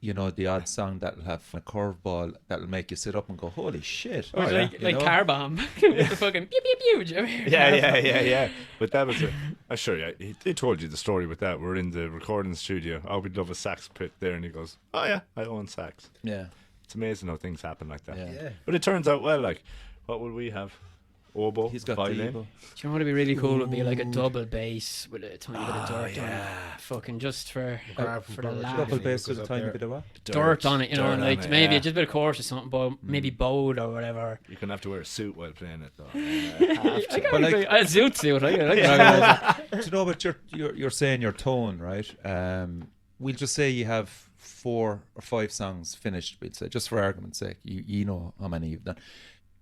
you know, the odd song that'll have a curveball that'll make you sit up and go, holy shit. Or You like know? Car Bomb with the fucking pew pew pew. Do you ever hear that? Yeah. But that was I'm sure he told you the story with that. We're in the recording studio. Oh, we'd love a sax pit there, and he goes, oh yeah, I own sax. Yeah. It's amazing how things happen like that. Yeah. But it turns out well. Like, what will we have? Oboe, He's got violin. the Ebo. Do you know what would be really cool? Would be like a double bass with a tiny bit of dirt on it. yeah. Fucking just for Grab from for the Power laugh. Double It bass goes with a up tiny there. bit of what? Dirt on it, you know, Dirt and on like it, maybe yeah. just a bit of chorus or something, but maybe bowed or whatever. You're gonna have to wear a suit while playing it, though. I But like- a zoot suit. I Do you know what you're saying your tone, right? We'll just say you have 4 or 5 songs finished, we'd say, just for argument's sake. You know how many you've done.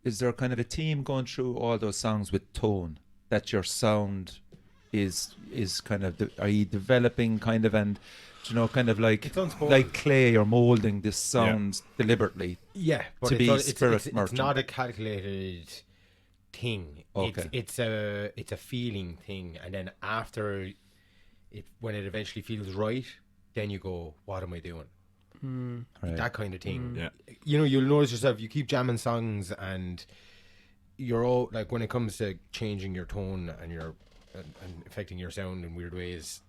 Is there kind of a team going through all those songs with tone, that your sound is kind of are you developing kind of, and you know, kind of like It's unspoken. like clay or molding this sound deliberately? Yeah, but To it's, be not, spirit it's merchant. not a calculated thing. Okay. It's a feeling thing, and then after it, when it eventually feels right, then you go, what am I doing? Right. That kind of thing. Yeah. You know, you'll notice yourself, you keep jamming songs, and you're all like, when it comes to changing your tone and and affecting your sound in weird ways,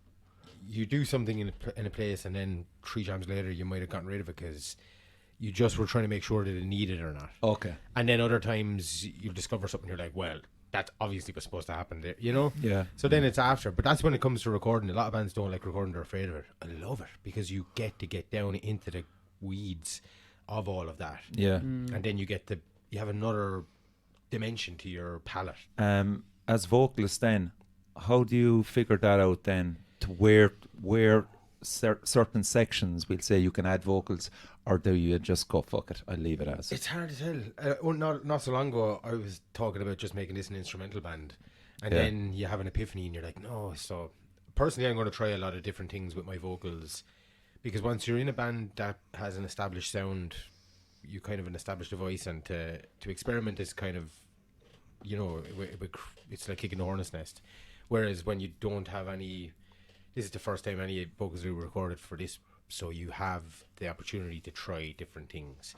you do something in a place, and then 3 jams later you might have gotten rid of it because you just were trying to make sure that it needed it or not. Okay. And then other times you'll discover something, you're like, well, that obviously was supposed to happen there, you know? Yeah. So then it's after. But that's when it comes to recording. A lot of bands don't like recording, they're afraid of it. I love it because you get to get down into the weeds of all of that. Yeah. And then you have another dimension to your palette. As vocalist then, how do you figure that out then, to where certain sections, we'll say, you can add vocals, or do you just go, fuck it, I'll leave it as? It's hard to tell. Not so long ago, I was talking about just making this an instrumental band, and Yeah. then you have an epiphany, and you're like, no. So personally, I'm going to try a lot of different things with my vocals, because once you're in a band that has an established sound, you kind of an established voice, and to experiment is kind of, you know, it's like kicking the hornet's nest. Whereas when you don't have any, this is the first time any vocals were recorded for this, so you have the opportunity to try different things.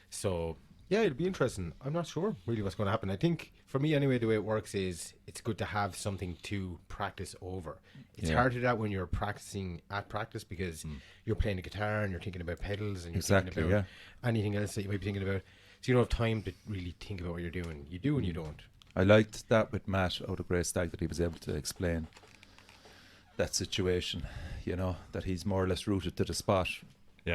So yeah, it'll be interesting. I'm not sure really what's going to happen. I think for me anyway, the way it works is it's good to have something to practice over. It's Yeah. hard to do that when you're practicing at practice, because you're playing the guitar and you're thinking about pedals and you're Exactly, thinking about anything else that you might be thinking about. So you don't have time to really think about what you're doing. You do and you don't. I liked that with Matt out of Grey Stag, that he was able to explain that situation, you know, that he's more or less rooted to the spot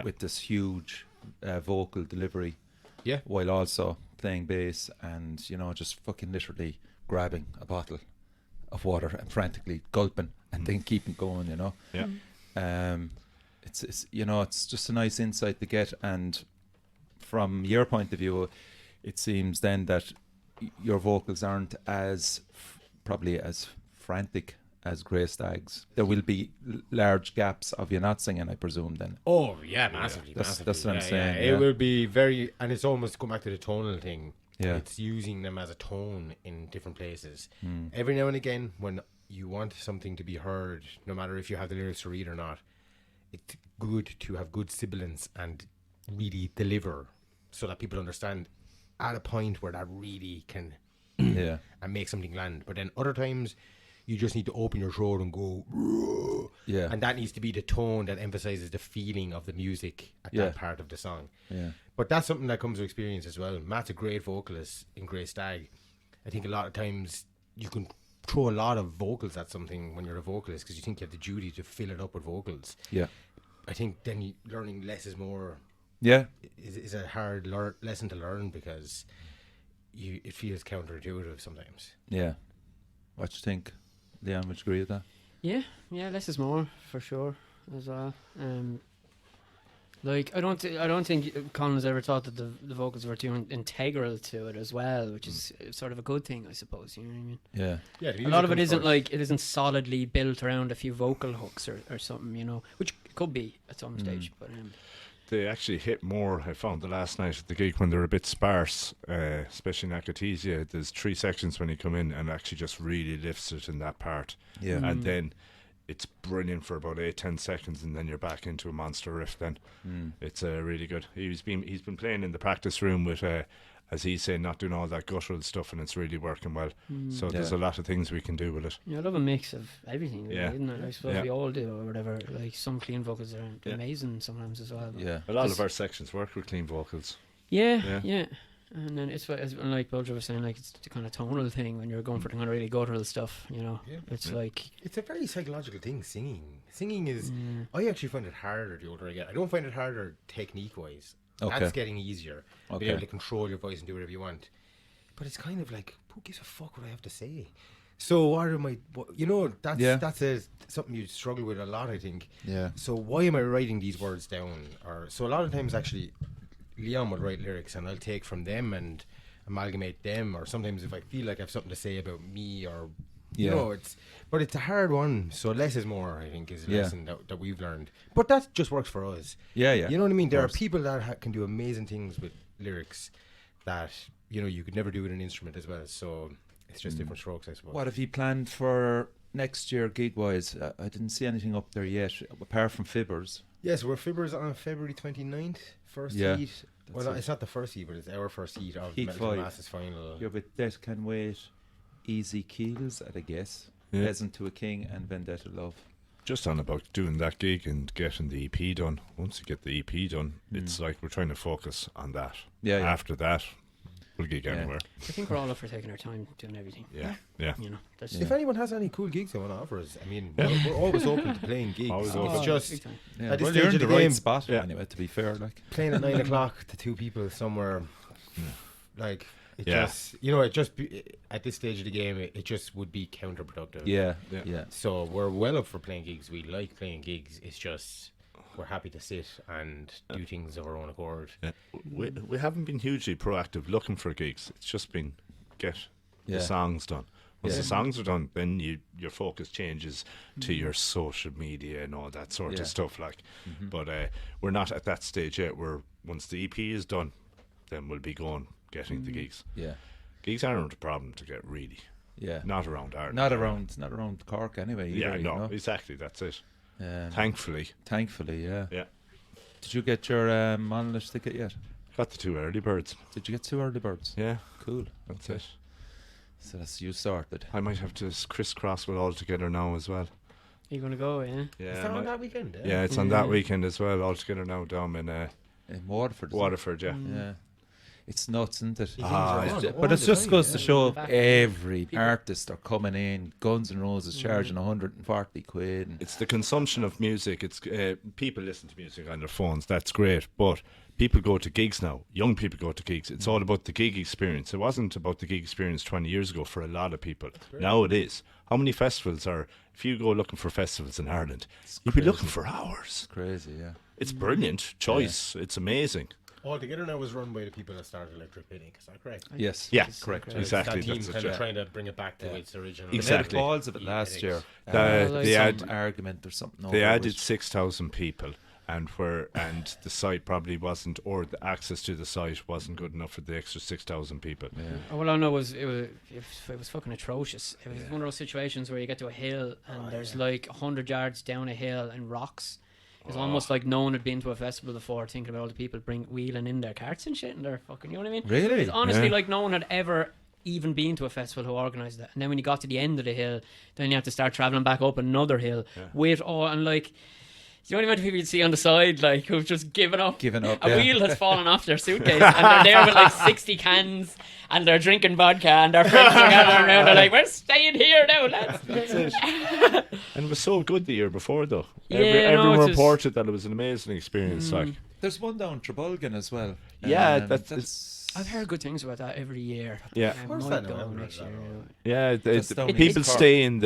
with this huge vocal delivery, Yeah. while also playing bass and, you know, just fucking literally grabbing a bottle of water and frantically gulping and then keeping going, you know. Yeah. It's you know, it's just a nice insight to get. And from your point of view, it seems then that your vocals aren't as probably as frantic as Grey Stags. There will be large gaps of you not singing, I presume. Then. Oh yeah, massively. That's massively. what I'm saying, It yeah. will be very, and it's almost going back to the tonal thing. Yeah. It's using them as a tone in different places. Every now and again, when you want something to be heard, no matter if you have the lyrics to read or not, it's good to have good sibilance and really deliver so that people understand at a point where that really can Yeah. and make something land. But then other times, you just need to open your throat and go, Yeah. and that needs to be the tone that emphasizes the feeling of the music at Yeah. that part of the song. Yeah. But that's something that comes with experience as well. Matt's a great vocalist in Grey Stag. I think a lot of times you can throw a lot of vocals at something when you're a vocalist because you think you have the duty to fill it up with vocals. Yeah. I think then learning less is more Yeah. is a hard lesson to learn because it feels counterintuitive sometimes. Yeah. What you think, Leon? Would you agree with that? Yeah, less is more for sure as well. Like I don't think Colin has ever thought that the vocals were too integral to it as well, which is sort of a good thing, I suppose. You know what I mean? Yeah. Yeah, A lot of it isn't solidly built around a few vocal hooks or something, you know, which could be at some stage. But They actually hit more, I found, the last night at the gig when they're a bit sparse, especially in Akatesia. There's 3 sections when you come in and actually just really lifts it in that part. Yeah. And then it's brilliant for about 8-10 seconds and then you're back into a monster riff then. It's really good. He's been playing in the practice room with, as he's saying, not doing all that guttural stuff, and it's really working well. So there's a lot of things we can do with it. yeah, I love a mix of everything, really, Yeah. isn't it? I suppose Yeah. we all do or whatever. Like some clean vocals are amazing sometimes as well. Yeah. A lot of our sections work with clean vocals. Yeah. And then it's like Bulger was saying, like it's the kind of tonal thing when you're going for the kind of really guttural stuff, you know. Yeah. It's like It's a very psychological thing, singing. Singing is... I actually find it harder the older I get. I don't find it harder technique-wise. Okay. That's getting easier. Okay. Being able to control your voice and do whatever you want. But it's kind of like, who gives a fuck what I have to say? So what am I... You know, that's something you struggle with a lot, I think. Yeah. So why am I writing these words down? So a lot of times, actually, Leon would write lyrics and I'll take from them and amalgamate them, or sometimes if I feel like I have something to say about me, or you know, but it's a hard one. So less is more, I think, is a lesson that we've learned. But that just works for us. Yeah. Yeah. You know what I mean? There are people that can do amazing things with lyrics that, you know, you could never do with an instrument as well. So it's just different strokes, I suppose. What have you planned for next year, gig-wise? I didn't see anything up there yet, apart from Fibbers. Yes, we're Fibbers on February 29th, first heat. Well, no, it's not the first heat, but it's our first heat of the Heat Metal 5. Masters final. You're with Death Can Wait, Easy Keels, I'd guess. Yeah. Peasant to a King and Vendetta Love. Just on about doing that gig and getting the EP done. Once you get the EP done, it's like we're trying to focus on that. Yeah. After that, we'll gig anywhere. I think we're all up for taking our time doing everything. Yeah. You know, that's If anyone has any cool gigs they want to offer us, I mean, we're always open to playing gigs. Always So open. it's just big time. Yeah. At this Well, stage you're in of the the right game- spot Yeah. anyway, to be fair. Like. playing at 9 o'clock to 2 people somewhere, like it Yeah. just, you know, it just at this stage of the game, it just would be counterproductive. Yeah. Yeah. Yeah. So we're well up for playing gigs. We like playing gigs. It's just we're happy to sit and do things of our own accord. Yeah. We haven't been hugely proactive looking for gigs. It's just been get Yeah. the songs done. Once Yeah. the songs are done, then your focus changes to your social media and all that sort Yeah. of stuff. Like, but we're not at that stage yet. Once the EP is done, then we'll be going getting the gigs. Yeah. Gigs aren't a problem to get, really. Yeah. Not around Ireland. Not around Cork anyway. Yeah, either, no, you know? exactly. That's it. Thankfully, Thankfully, yeah. yeah. Did you get your Monolith ticket yet? Got the 2 early birds. Did you get 2 early birds? Yeah, Cool. that's Okay. it. So that's you sorted. I might have to crisscross with all together now as well. You're gonna go, yeah. Yeah, Is I that on might- that weekend? yeah, it's on that weekend as well. All together now down in In Waterford. isn't it? Waterford. Yeah. Yeah. It's nuts, isn't it? Things Ah, are yeah. on But all it the just time, goes yeah. to show Back- every people- artist are coming in, Guns N' Roses charging 140 quid. And It's the consumption of music. It's people listen to music on their phones. That's great, but people go to gigs now. Young people go to gigs. It's all about the gig experience. It wasn't about the gig experience 20 years ago for a lot of people. Now it is. How many festivals are? If you go looking for festivals in Ireland, you'll be looking for hours. it's crazy, yeah. It's brilliant choice. It's amazing. Altogether now was run by the people that started Electric Picnic. Is that correct? Yes. Yeah, correct. exactly. That team That's it, kind yeah. of trying to bring it back to its original. Exactly. They had calls of it last year. They some had- argument or something. They over added which- 6,000 people, and the site probably wasn't, or the access to the site wasn't good enough for the extra 6,000 people. All I know was it was fucking atrocious. It was one of those situations where you get to a hill and there's like 100 yards down a hill and rocks. It's almost like no one had been to a festival before, thinking about all the people wheeling in their carts and shit, and they're fucking, you know what I mean? Really? It's honestly Yeah. like no one had ever even been to a festival who organised that. And then when you got to the end of the hill, then you have to start travelling back up another hill with all, and like, the only amount of people you'd see on the side, like, who've just given up. A wheel has fallen off their suitcase, and they're there with like 60 cans, and they're drinking vodka, and their friends are gathering around. They're like, "We're staying here now, lads." That's it. And it was so good the year before, though. Yeah, Everyone it's just- reported that it was an amazing experience. Like, There's one down Trebolgan as well. Yeah, Um, that's I've heard good things about that every year. Yeah. I Where's might that now? go I haven't next heard year. that yeah. Just down in People Cork. stay in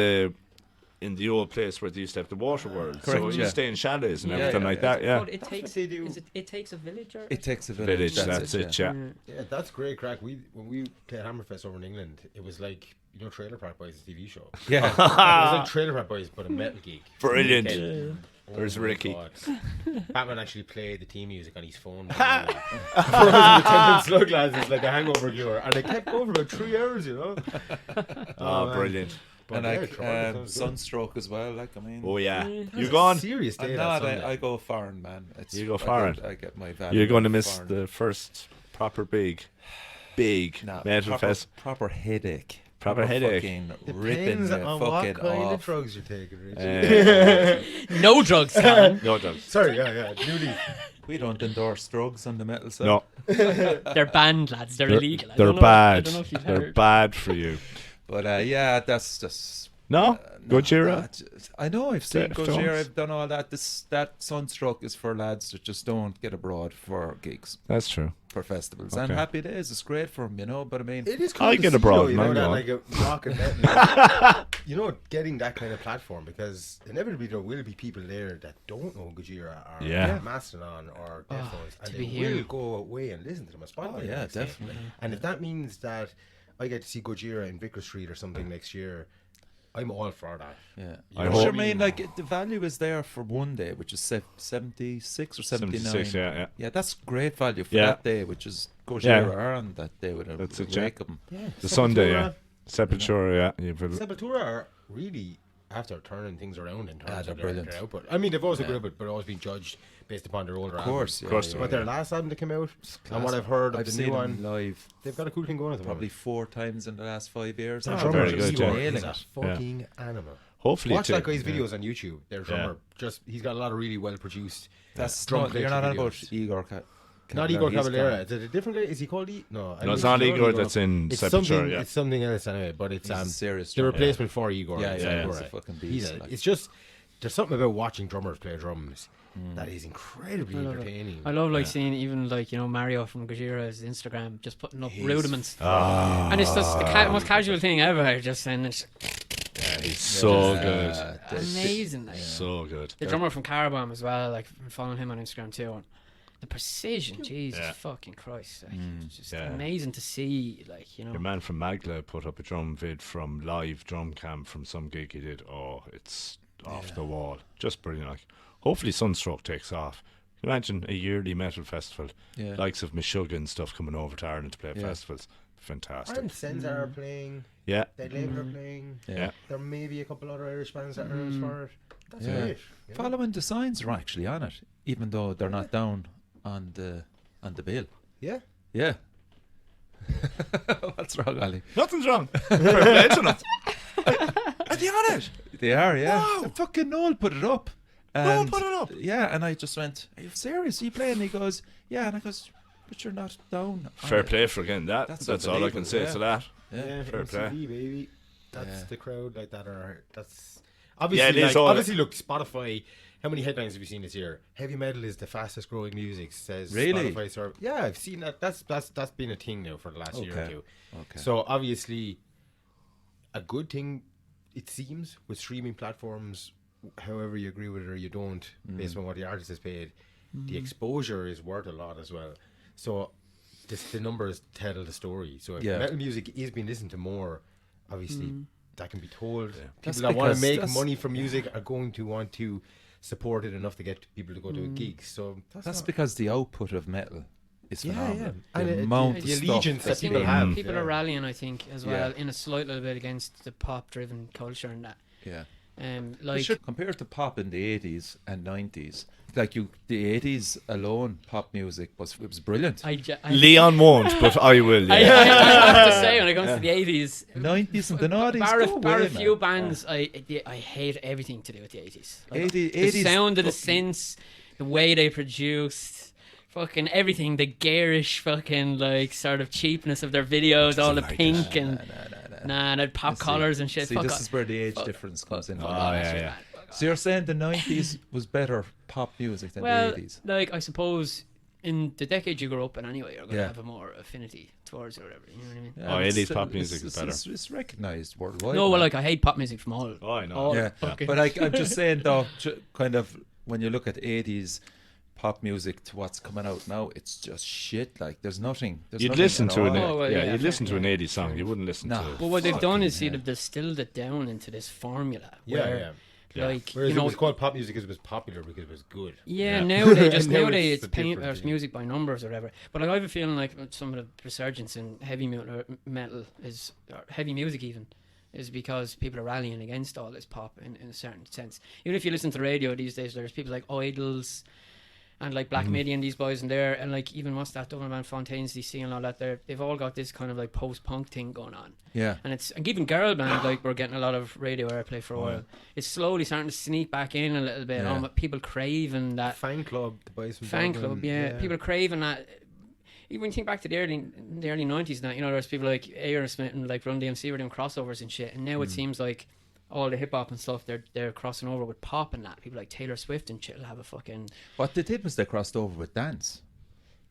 the old place where they used to have the water world. So Correct, you yeah. stay in chalets and Yeah, everything yeah, like yeah. that. Yeah. But it takes. they do. It takes a village. Or? It takes a village. Village. That's it. Yeah. Yeah, that's great crack. When we played Hammerfest over in England, it was like, you know, Trailer Park Boys, the TV show. Yeah. It was like Trailer Park Boys, but a metal geek. Brilliant. Oh There's my Ricky. God. Batman actually played the theme music on his phone. For his attendant slug lads, it's like a hangover cure. And it kept going for about 3 hours, you know. Oh, man. brilliant. But And yeah, like Trebolgan sounds good. Sunstroke as well. Like, I mean, Oh, yeah. That's You a gone? Serious day I'm that not. Sunday. I go foreign, man. You go I foreign. I get my value. You're going to miss foreign. the first proper big Nah, metal proper, fest. proper headache. Proper headache. Fucking Depends ripping on the what fucking kind of off. drugs you're taking, Richie. No drugs, Colin. No dogs. Sorry, yeah. Newly. We don't endorse drugs on the metal side. No, They're banned, lads. They're illegal. I they're don't know- I bad. don't know if you've They're heard. bad for you. But yeah, that's just. No, Gojira. I know. I've seen Deftones. Gojira. I've done all that. That Sunstroke is for lads that just don't get abroad for gigs, That's true. for festivals. Okay. And happy days. It's great for them, you know. But I mean, It is cool I to get see, abroad, though, you man, know, that go like a rock and metal, you know, getting that kind of platform, because inevitably there will be people there that don't know Gojira or Yeah. Mastodon or Deftones, and to they be here. will go away and listen to them on Spotify. oh the yeah, next day. definitely. And if that means that I get to see Gojira in Vicar Street or something next year, I'm all for that. Yeah. I I hope- sure mean, like, the value is there for one day, which is 76 or 79. 76, yeah. Yeah, that's great value for Yeah. that day, which is Gojira Yeah. are on that day with a That's it, yeah. Jacob. Yeah, The Sunday, yeah. Sepultura, yeah. Sepultura are really after turning things around in terms they're of their brilliant. output. I mean, they've always been good, but always been judged based upon their older Of course, albums. yeah, course yeah, they But were, their last album that came out, and what I've heard of I've the seen new them one, live they've got a cool thing going at the probably moment. 4 times in the last 5 years. Their Oh, drummer, very good, Igor, yeah. is Nailing a it. fucking animal. Hopefully, Watch too. that guy's videos on YouTube. Their drummer, he's got a lot of really well produced. That's drum not, you're not on videos. about Igor. Not Igor he's Caballera. gone. Is it a different guy? Is he called No, I No, it's think not another Igor that's in It's Sepultura, something. yeah. It's something else anyway. But it's He's a serious the drummer. replacement for Igor. Yeah, in yeah, Sepultura. he's a fucking He's beast, a- like. It's just there's something about watching drummers play drums that is incredibly I love it. entertaining. I love like seeing even like, you know, Mario from Gojira's Instagram just putting up He's rudiments, Ah, and it's just the most casual thing ever. Just saying it's yeah, he's so Yeah. good. amazing. Like. So good. The drummer from Carabam as well. Like, I'm following him on Instagram too. And the precision, Jesus Yeah. fucking Christ! Like, it's just yeah. amazing to see. Like, you know, Your man from Magla put up a drum vid from live drum cam from some gig he did. Oh, it's off the wall. Just brilliant. Like, hopefully Sunstroke takes off. Imagine a yearly metal festival, Yeah. likes of Meshuggah and stuff coming over to Ireland to play Yeah. festivals. Fantastic. Aren't Sensor are playing? Yeah. Dead Label are playing. Yeah. There may be a couple other Irish bands that are as for it. That's Yeah. great. you know? Following Designs are actually on it, even though they're not down on the bill. Yeah. Yeah. What's wrong, Ali? Nothing's wrong. Fair play to them. Are they on it? They are, yeah. Wow. Fucking Noel put it up. Noel And- put it up? Yeah, and I just went, "Are you serious? Are you playing?" And he goes, "Yeah," and I goes, "But you're not down." on Fair it." play for again. That's all I can say to that. Yeah. Fair play. MTV, baby. That's Yeah. the crowd like that are. That's Yeah, obviously it is like, all- obviously look Spotify. How many headlines have you seen this year? Heavy metal is the fastest growing music, says Really? Spotify. Yeah, I've seen that. That's been a thing now for the last year or Okay. two. Okay. So obviously, a good thing it seems with streaming platforms. However you agree with it or you don't, based on what the artist has paid, the exposure is worth a lot as well. So the numbers tell the story. So if Yeah. metal music is being listened to more, obviously that can be told. That's People that want because to make that's- money from music are going to want to support it enough to get people to go to gigs. So That's not- because the output of metal is phenomenal. And The it- amount the of stuff allegiance that that's people being- have. People Yeah. are rallying, I think, as well, Yeah. in a slight little bit against the pop-driven culture and that. Yeah. Like, Compared to pop in the 80s and 90s, like the 80s alone, pop music was brilliant. Leon won't, but I will. I Yeah. have to say, when it comes to the 80s, 90s and the 90s, bar a few bands, I hate everything to do with the 80s. Like, 80s, the sound of the synths, the way they produced, fucking everything, the garish fucking like sort of cheapness of their videos, all the pink and the pop collars and shit. See, Fuck this off. is where the age difference comes in. Fuck Oh, off, yeah, shit, yeah. man. So you're saying the 90s was better pop music than Well, the 80s? like I suppose in the decade you grew up in anyway, you're going to Yeah. have a more affinity towards it or whatever. You know what I mean? Yeah, Oh, it's 80s still- pop music is it's- better. It's recognised worldwide. No, well, man. like I hate pop music from all. Oh, I know. all Yeah, fucking- but I'm just saying though, kind of when you look at 80s pop music to what's coming out now, it's just shit. Like there's nothing. There's You'd nothing listen at to an all. Oh, well, yeah, yeah, you'd listen to an yeah. 80s song. You wouldn't listen No. to. But what they've done is Fucking they've distilled it down into this formula. Yeah, where, yeah. Like Whereas you know, it was called pop music because it was popular because it was good. yeah, Yeah. nowadays Now nowadays it's it's a different paint or thing. music by numbers or whatever. But like, I have a feeling like some of the resurgence in heavy metal is or heavy music even is because people are rallying against all this pop in a certain sense. Even if you listen to the radio these days, there's people like Idols and like Black Midi and these boys in there, and like even what's that Dublin band Fontaine's DC and all that. They've all got this kind of like post-punk thing going on. Yeah, And even girl band, like we're getting a lot of radio airplay for a while. yeah. It's slowly starting to sneak back in a little bit. Yeah. People craving that Fan club, the boys from fan Dublin, club. Yeah, people craving that. Even when you think back to the early 90s, now you know there's people like Aerosmith and like Run DMC were doing crossovers and shit, and now it seems like all the hip hop and stuff they're crossing over with pop and that. People like Taylor Swift and shit will have a fucking what they did was they crossed over with dance.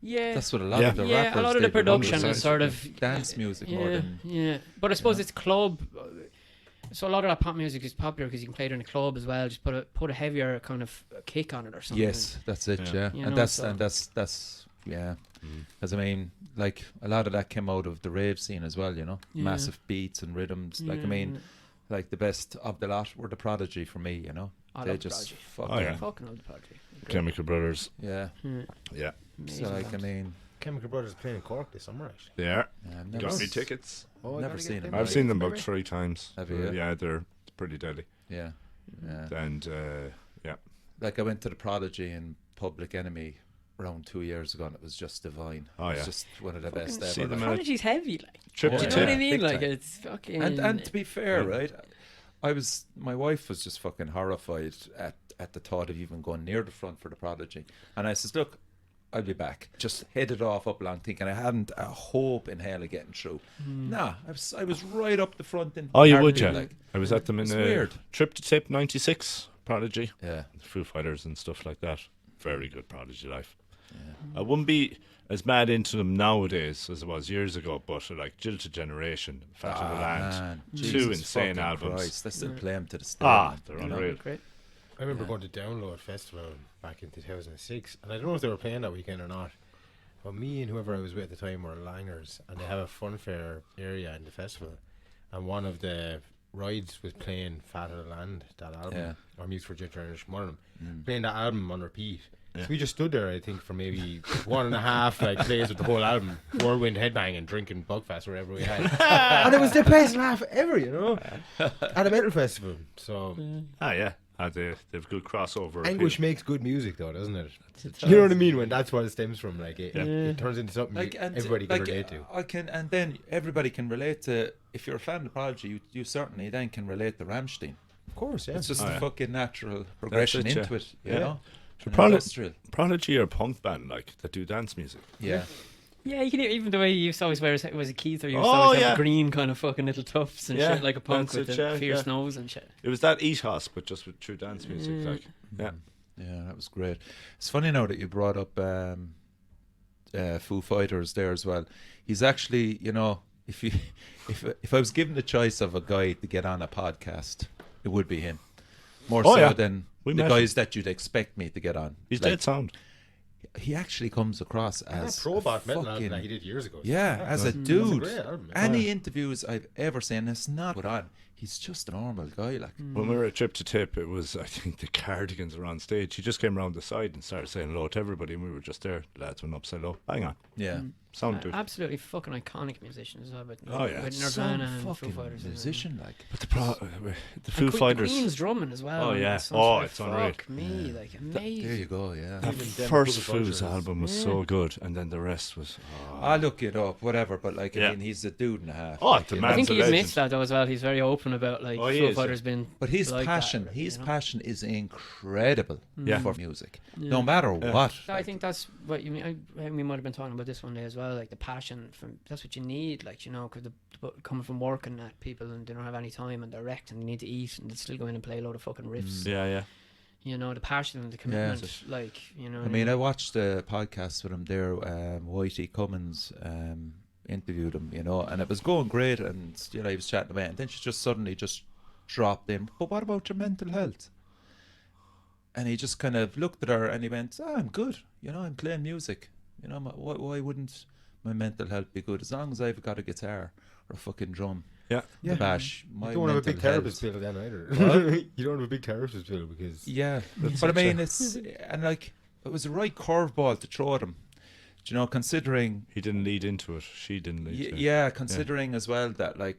yeah. That's what a lot Yeah. of the Yeah, rappers a lot of the did, production 100%. is sort of dance music more yeah, than yeah. But I suppose it's club. So a lot of that pop music is popular because you can play it in a club as well. Just put a heavier kind of kick on it or something. yes, that's it. Yeah, You and know, that's so- and that's yeah. Because I mean, like a lot of that came out of the rave scene as well. You know, Yeah. massive beats and rhythms. Like I mean, like the best of the lot were the Prodigy for me. You know, I they love the just Prodigy. fucking Oh, yeah. Fucking love the Prodigy. Chemical Brothers. yeah. Yeah, So like I mean, Chemical Brothers playing in Cork this summer, actually. they are. I've never Got me s- tickets. Oh, I Never gotta seen get them. them. I've seen them about 3 times. Have you, yeah? Yeah, they're pretty deadly. Yeah, yeah. And yeah, Like I went to the Prodigy in Public Enemy around 2 years ago, and it was just divine. Oh, It was yeah. just one of the best ever. see them like. in Prodigy's heavy, like. trip Oh, to Do you know what I yeah. mean? Big Like time. it's fucking. And to be fair, right, my wife was just fucking horrified at the thought of even going near the front for the Prodigy, and I says, look, I'll be back. Just headed off up along thinking I hadn't a hope in hell of getting through. Nah, I was right up the front. In Oh, you would, heartbeat, yeah. like. I was at them in It's weird. Trip to Tip '96, Prodigy, Yeah, Foo Fighters and stuff like that. Very good Prodigy life. I wouldn't be as mad into them nowadays as I was years ago, but like Jilted Generation, Fat of the Land, man, 2 Jesus insane fucking albums. Christ, I still play them to the day. They're you know? unreal. Great. I remember going to Download Festival back in 2006, and I don't know if they were playing that weekend or not. But me and whoever I was with at the time were Langers, and they have a fun fair area in the festival. And one of the rides was playing Fat of the Land, that album, Yeah. or Music for Generation, one of them, playing that album on repeat. Yeah. So we just stood there, I think, for maybe 1.5 like plays with the whole album, whirlwind headbanging, drinking Bugfast wherever we had, and it was the best laugh ever, you know, at a metal festival. So Yeah. They've good crossover. anguish makes good music, though, doesn't it? You know what I mean? When that's what it stems from, like it turns into something everybody can relate to. I can, and then everybody can relate to. If you're a fan of the Prodigy, you certainly then can relate to Rammstein. Of course, yeah. It's just Oh, a yeah. fucking natural progression it, yeah. into it, you Yeah. know. So And Prodigy, industrial. Prodigy are a punk band like that do dance music. Yeah, Yeah, you can even the way you used to always wear was a Keith or you used to Oh, always yeah. have green kind of fucking little tufts and Yeah, shit like a punk that's with it, the yeah, fierce yeah. nose and shit. It was that Ethos, but just with true dance music. Like, yeah. yeah, that was great. It's funny now that you brought up Foo Fighters there as well. He's actually, you know, if I was given the choice of a guy to get on a podcast, it would be him. More Oh, so yeah. than We the met guys that you'd expect me to get on. He's Like, dead sound. he actually comes across And as that Probot a metal album fucking, that he did years ago. yeah, as a That's dude. great album. Any interviews I've ever seen, it's not put on. He's just a normal guy, like. When we were at Trip to Tip, it was, I think, the Cardigans were on stage. He just came around the side and started saying hello to everybody, and we were just there. The lads went up, said hello. Hang on. Yeah. Sound dude. Absolutely fucking iconic musician as well. With, Oh, yeah. with Some Nirvana and Foo fucking Fighters. musician, like. But the Foo And Fighters. Queen's drumming as well. Oh, on yeah. that song. Oh, Like, it's unreal. Fuck me, like amazing. There you go, yeah. That Even them first Foo Foos Fighters. album was so good, and then the rest was. I'll look it up, whatever, but like, Yeah. I mean, he's a dude and a half. Oh, like, the you man. know. I think Man's he a admits legend. that though as well. He's very open about like Oh, he Foo is, Fighters been. But his like passion, that, his you know? passion is incredible Yeah. for music. No matter what. I think that's what you mean. We might have been talking about this one day as well. Like the passion from that's what you need. Like because coming from working at people and they don't have any time and they're wrecked and they need to eat and they still go in and play a load of fucking riffs. Yeah, yeah. You know the passion and the commitment. Like you know. I mean, I watched the podcast with him there. Whitey Cummins interviewed him, you know, and it was going great. And you know, he was chatting away, and then she just suddenly just dropped in. But what about your mental health? And he just kind of looked at her and he went, I'm good. You know, I'm playing music. You know, why wouldn't my mental health be good? As long as I've got a guitar or a fucking drum. Yeah. The bash. You My don't have a mental big therapist health. bill then either. You don't have a big therapist bill because Yeah. But I mean, it's, and like, it was the right curveball to throw at him. Do you know, considering, He didn't lead into it. She didn't lead into it. yeah, considering as well that like,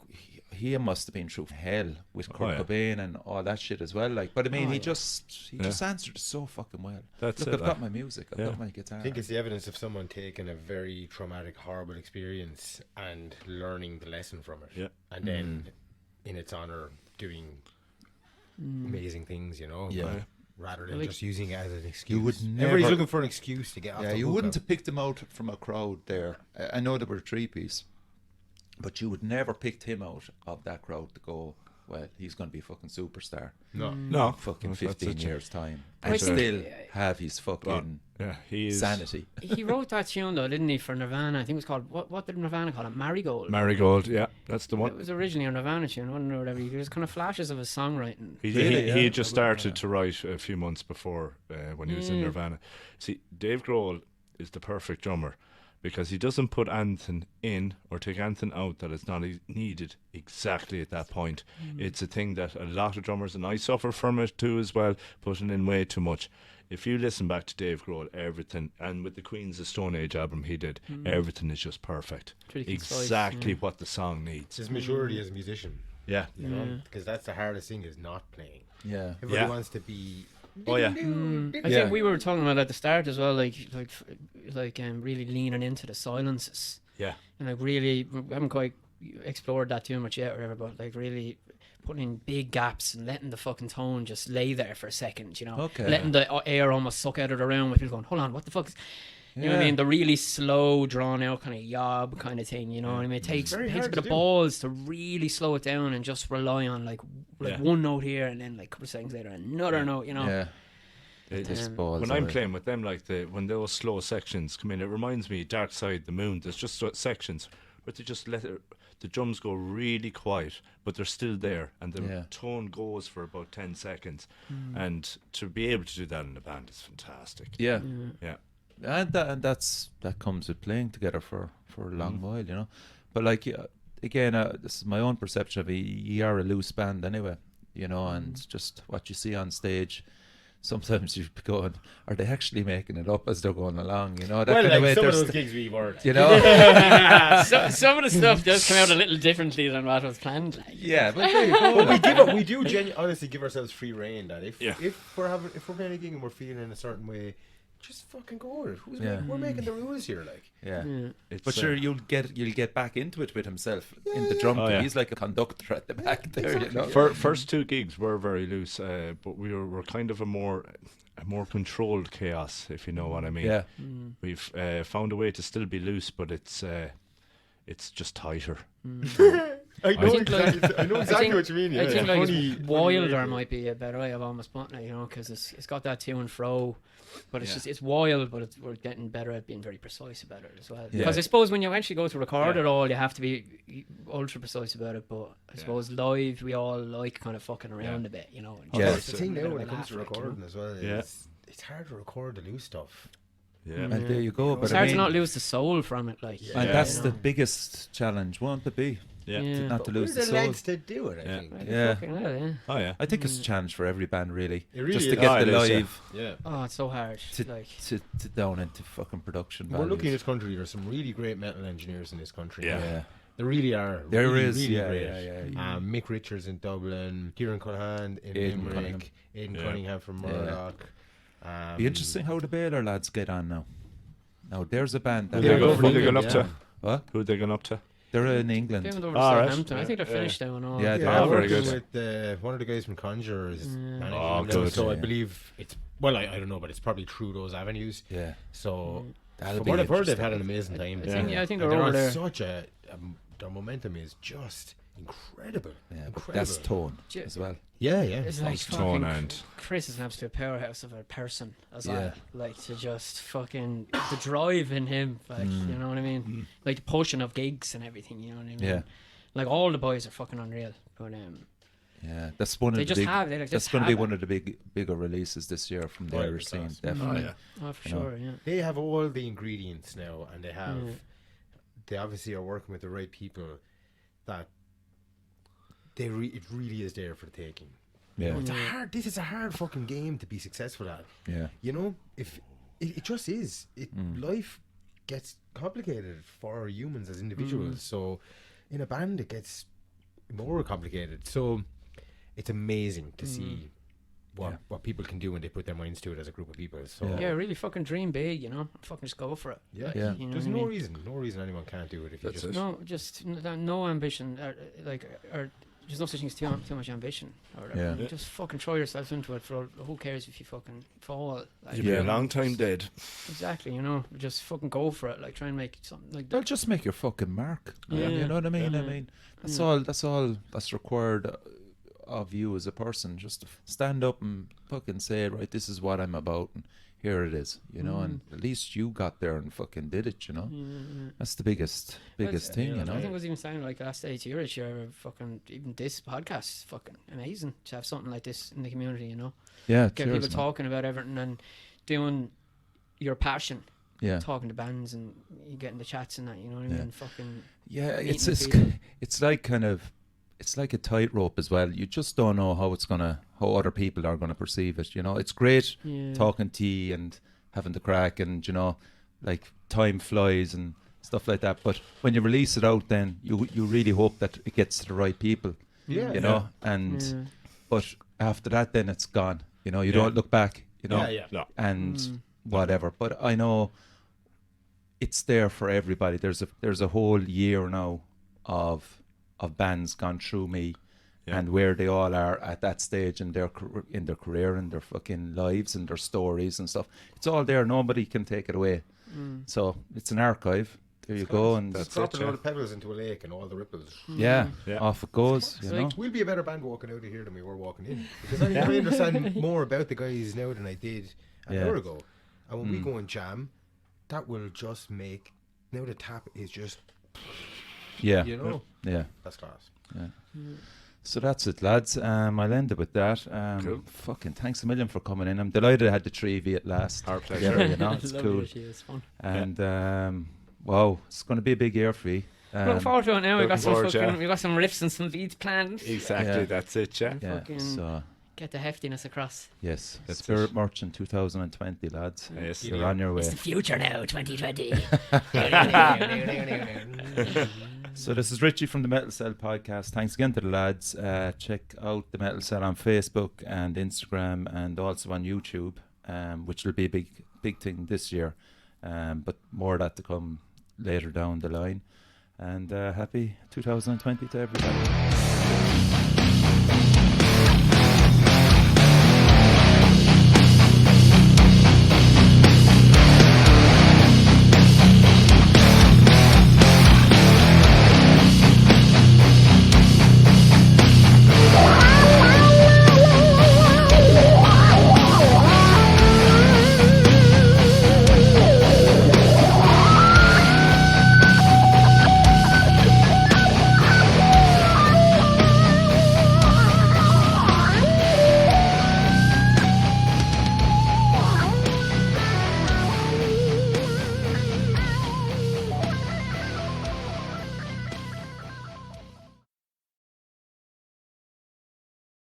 he must have been through hell with Kurt Cobain and all that shit as well. Like, but I mean, he just answered it so fucking well. That's Look, it, I've like. got my music, I've got my guitar. I think it's the evidence of someone taking a very traumatic, horrible experience and learning the lesson from it. Yeah. And then, in its honor, doing amazing things, you know? Yeah. but rather than Like- just using it as an excuse. would Everybody's never- looking for an excuse to get off Yeah, the you hook wouldn't of. have picked him out from a crowd there. I know they were a three-piece, but you would never picked him out of that crowd to go, well, he's going to be a fucking superstar. No. No. Fucking That's 15 it. years' time. I And think- still have his fucking Yeah, he is. sanity. he wrote that tune though, didn't he, for Nirvana? I think it was called what did Nirvana call it? Marigold. Marigold, yeah, that's the It one. was originally a Nirvana tune, wasn't it, or whatever. There's kind of flashes of his songwriting. Really, He yeah. had just started to write a few months before when he was in Nirvana. See, Dave Grohl is the perfect drummer because he doesn't put anything in or take anything out that is not needed exactly at that point. It's a thing that a lot of drummers, and I suffer from it too as well, putting in way too much. If you listen back to Dave Grohl, everything, and with the Queens of Stone Age album he did, everything is just perfect. Pretty concise, Exactly yeah. what the song needs. It's his maturity as a musician, Yeah. you know? Because that's the hardest thing is not playing. Yeah. Everybody Yeah. wants to be... Oh, yeah. I Yeah. think we were talking about at the start as well, like really leaning into the silences, Yeah. and like really we haven't quite explored that too much yet, or whatever. But like really putting in big gaps and letting the fucking tone just lay there for a second, you know, Okay. letting the air almost suck out of the room with people going, hold on, what the fuck? You know what I Yeah. mean? The really slow, drawn out kind of yob kind of thing. You know what I mean? It takes very a hard bit to of do. balls to really slow it down and just rely on like Yeah. one note here and then like a couple of seconds later another note. You know? Yeah. It- This Um, balls when I'm away. playing with them, like when those slow sections come in, it reminds me Dark Side the Moon. There's just sections where they just let the drums go really quiet, but they're still there, and the Yeah. tone goes for about 10 seconds. And to be able to do that in a band is fantastic. Yeah. Yeah. And that comes with playing together for a long while, you know. But like again, this is my own perception of it. You are a loose band anyway, you know, and just what you see on stage. Sometimes you're going, are they actually making it up as they're going along? You know, that Well, kind of way. like some of there's those gigs we weren't. you know, Some of the stuff does come out a little differently than what was planned. Like. yeah. But there you go. But we do honestly give ourselves free reign that if Yeah. if we're playing a gig and we're feeling in a certain way, just fucking go with it. Yeah. We're making the rules here, like. Yeah. It's, But sure, you'll get back into it with himself in the drum. Oh, kit. yeah. He's like a conductor at the back there, you know. First two gigs were very loose, but we're kind of a more controlled chaos, if you know what I mean. Yeah. We've found a way to still be loose, but it's just tighter. I know think, like- exactly, I know exactly what you mean. Yeah, I think like funny, it's funny wilder way. might be a better way of almost putting it, you know, because it's got that to and fro, but it's Yeah. just it's wild, but we're getting better at being very precise about it as well. Yeah. Because I suppose when you actually go to record Yeah. it all, you have to be ultra precise about it. But I suppose live, we all like kind of fucking around a bit, you know. And Yeah. just That's the thing a bit now of when a it comes to laugh, like, you know. recording as well. Yeah. It's hard to record the loose stuff. Yeah. And there you go. But It's I hard mean, to not lose the soul from it, like. and Yeah. that's you the know. biggest challenge, won't it be? Yeah. Yeah. Not to We're lose the the soul. lads to do it, I Yeah. think. Like, Yeah. fucking hell, yeah. Oh yeah. I think it's a challenge for every band, really. It really just to is. get Oh, the it is, yeah. live Yeah. Oh, it's so hard. to, Like, to down into fucking production We're values. lucky in this country. There's some really great metal engineers in this country. Yeah. Yeah. There really are. There really, is, really yeah, great. yeah. Mick Richards in Dublin, Kieran Cullihan in Aidan Limerick, Cunningham. Aidan Yeah. Cunningham from Yeah. Murdoch. Be interesting how the Baylor lads get on now. Now there's a band that Who Yeah, they go go, for who they England, going up yeah. to? what? Who they going up to? They're in England. they went over to All right. Southampton. I think they're Yeah. finished now and all. Yeah, Yeah, Oh, I'm very working good. with one of the guys from Conjurers. managing Oh, them now, good. So I Yeah. believe it's well. I don't know, but it's probably through those avenues. Yeah, So that'll from be what I've heard, they've interesting. had an amazing time. I think Like, they're over on there. such their momentum is just incredible. Yeah, but incredible. that's tone Yeah. as well. Yeah, yeah. It's like Tone fucking and Chris is an absolute powerhouse of a person as Yeah. well. Like to just fucking the drive in him, like you know what I mean. Like the pushing of gigs and everything. You know what I mean. Yeah. Like all the boys are fucking unreal. But Yeah, that's one of they the just big. have. They like That's just going to be have one of the bigger releases this year from the Oh, Irish it'll be scene. class. Definitely. yeah. Oh, for You know. sure. Yeah. They have all the ingredients now, and they have. Yeah. They obviously are working with the right people. That it really is there for the taking. You know, Yeah, This is a hard fucking game to be successful at. yeah, You know, if it just is, life gets complicated for humans as individuals. So, in a band, it gets more complicated. So, it's amazing to see what people can do when they put their minds to it as a group of people. So, Yeah, really fucking dream big, you know. Fucking just go for it. yeah. Yeah. You know There's what I no mean? reason anyone can't do it if you That's just. it. No, just no ambition. Or there's no such thing as too much ambition. Or Yeah. just fucking throw yourself into it. For who cares if you fucking fall? Like, You'll be Yeah. a long time dead. Exactly, you know. Just fucking go for it. Like try and make something like Well, that. just make your fucking mark. Yeah. You know what I mean? I Yeah. mean, that's Yeah. all. That's all that's required of you as a person. Just to stand up and fucking say, right, this is what I'm about, and here it is. You know, and at least you got there and fucking did it. You know, that's the biggest thing. You I know. think it was even sounding like last 8 years, you're fucking even this podcast is fucking amazing to have something like this in the community. You know, Yeah, get cheers, people man. talking about everything and doing your passion. Yeah, Talking to bands and you getting the chats and that, you know what I Yeah. mean? Fucking yeah. meeting It's people. it's like kind of. It's like a tightrope as well. You just don't know how other people are gonna perceive it. You know, it's great yeah. talking to you and having the crack, and you know, like time flies and stuff like that. But when you release it out, then you really hope that it gets to the right people. Yeah. You know, and Yeah. but after that, then it's gone. You know, you Yeah. don't look back. You know, Yeah. No. and whatever. But I know it's there for everybody. There's a whole year now of bands gone through me, Yeah. and where they all are at that stage in their career and their fucking lives and their stories and stuff. It's all there. Nobody can take it away. So it's an archive. There you go. And That's Drop it, a load yeah. of pebbles into a lake and all the ripples. yeah, Yeah. off it goes. You It's know. like- We'll be a better band walking out of here than we were walking in. Because I understand more about the guys now than I did an Yeah. hour ago. And when we go and jam, that will just make. Now the tap is just. Yeah, You know? yeah. That's class. So that's it, lads. I'll end it with that. Cool. Fucking thanks a million for coming in. I'm delighted I had the three of you at last. Our pleasure. Together, you know, it's Lovely cool. to see you, it's fun. And wow, it's going to be a big year for you. Looking forward to it now. We got looking some forward, fucking, yeah. we got some riffs and some beats planned. Exactly. Yeah. That's it, yeah. Yeah. fucking- So Get the heftiness across. yes, That's Spirit it. Merchant 2020, lads. Yes. You're on your way. It's the future now, 2020. So this is Richie from the Metal Cell podcast. Thanks again to the lads. Check out the Metal Cell on Facebook and Instagram, and also on YouTube, which will be a big thing this year. But more of that to come later down the line. And happy 2020 to everybody.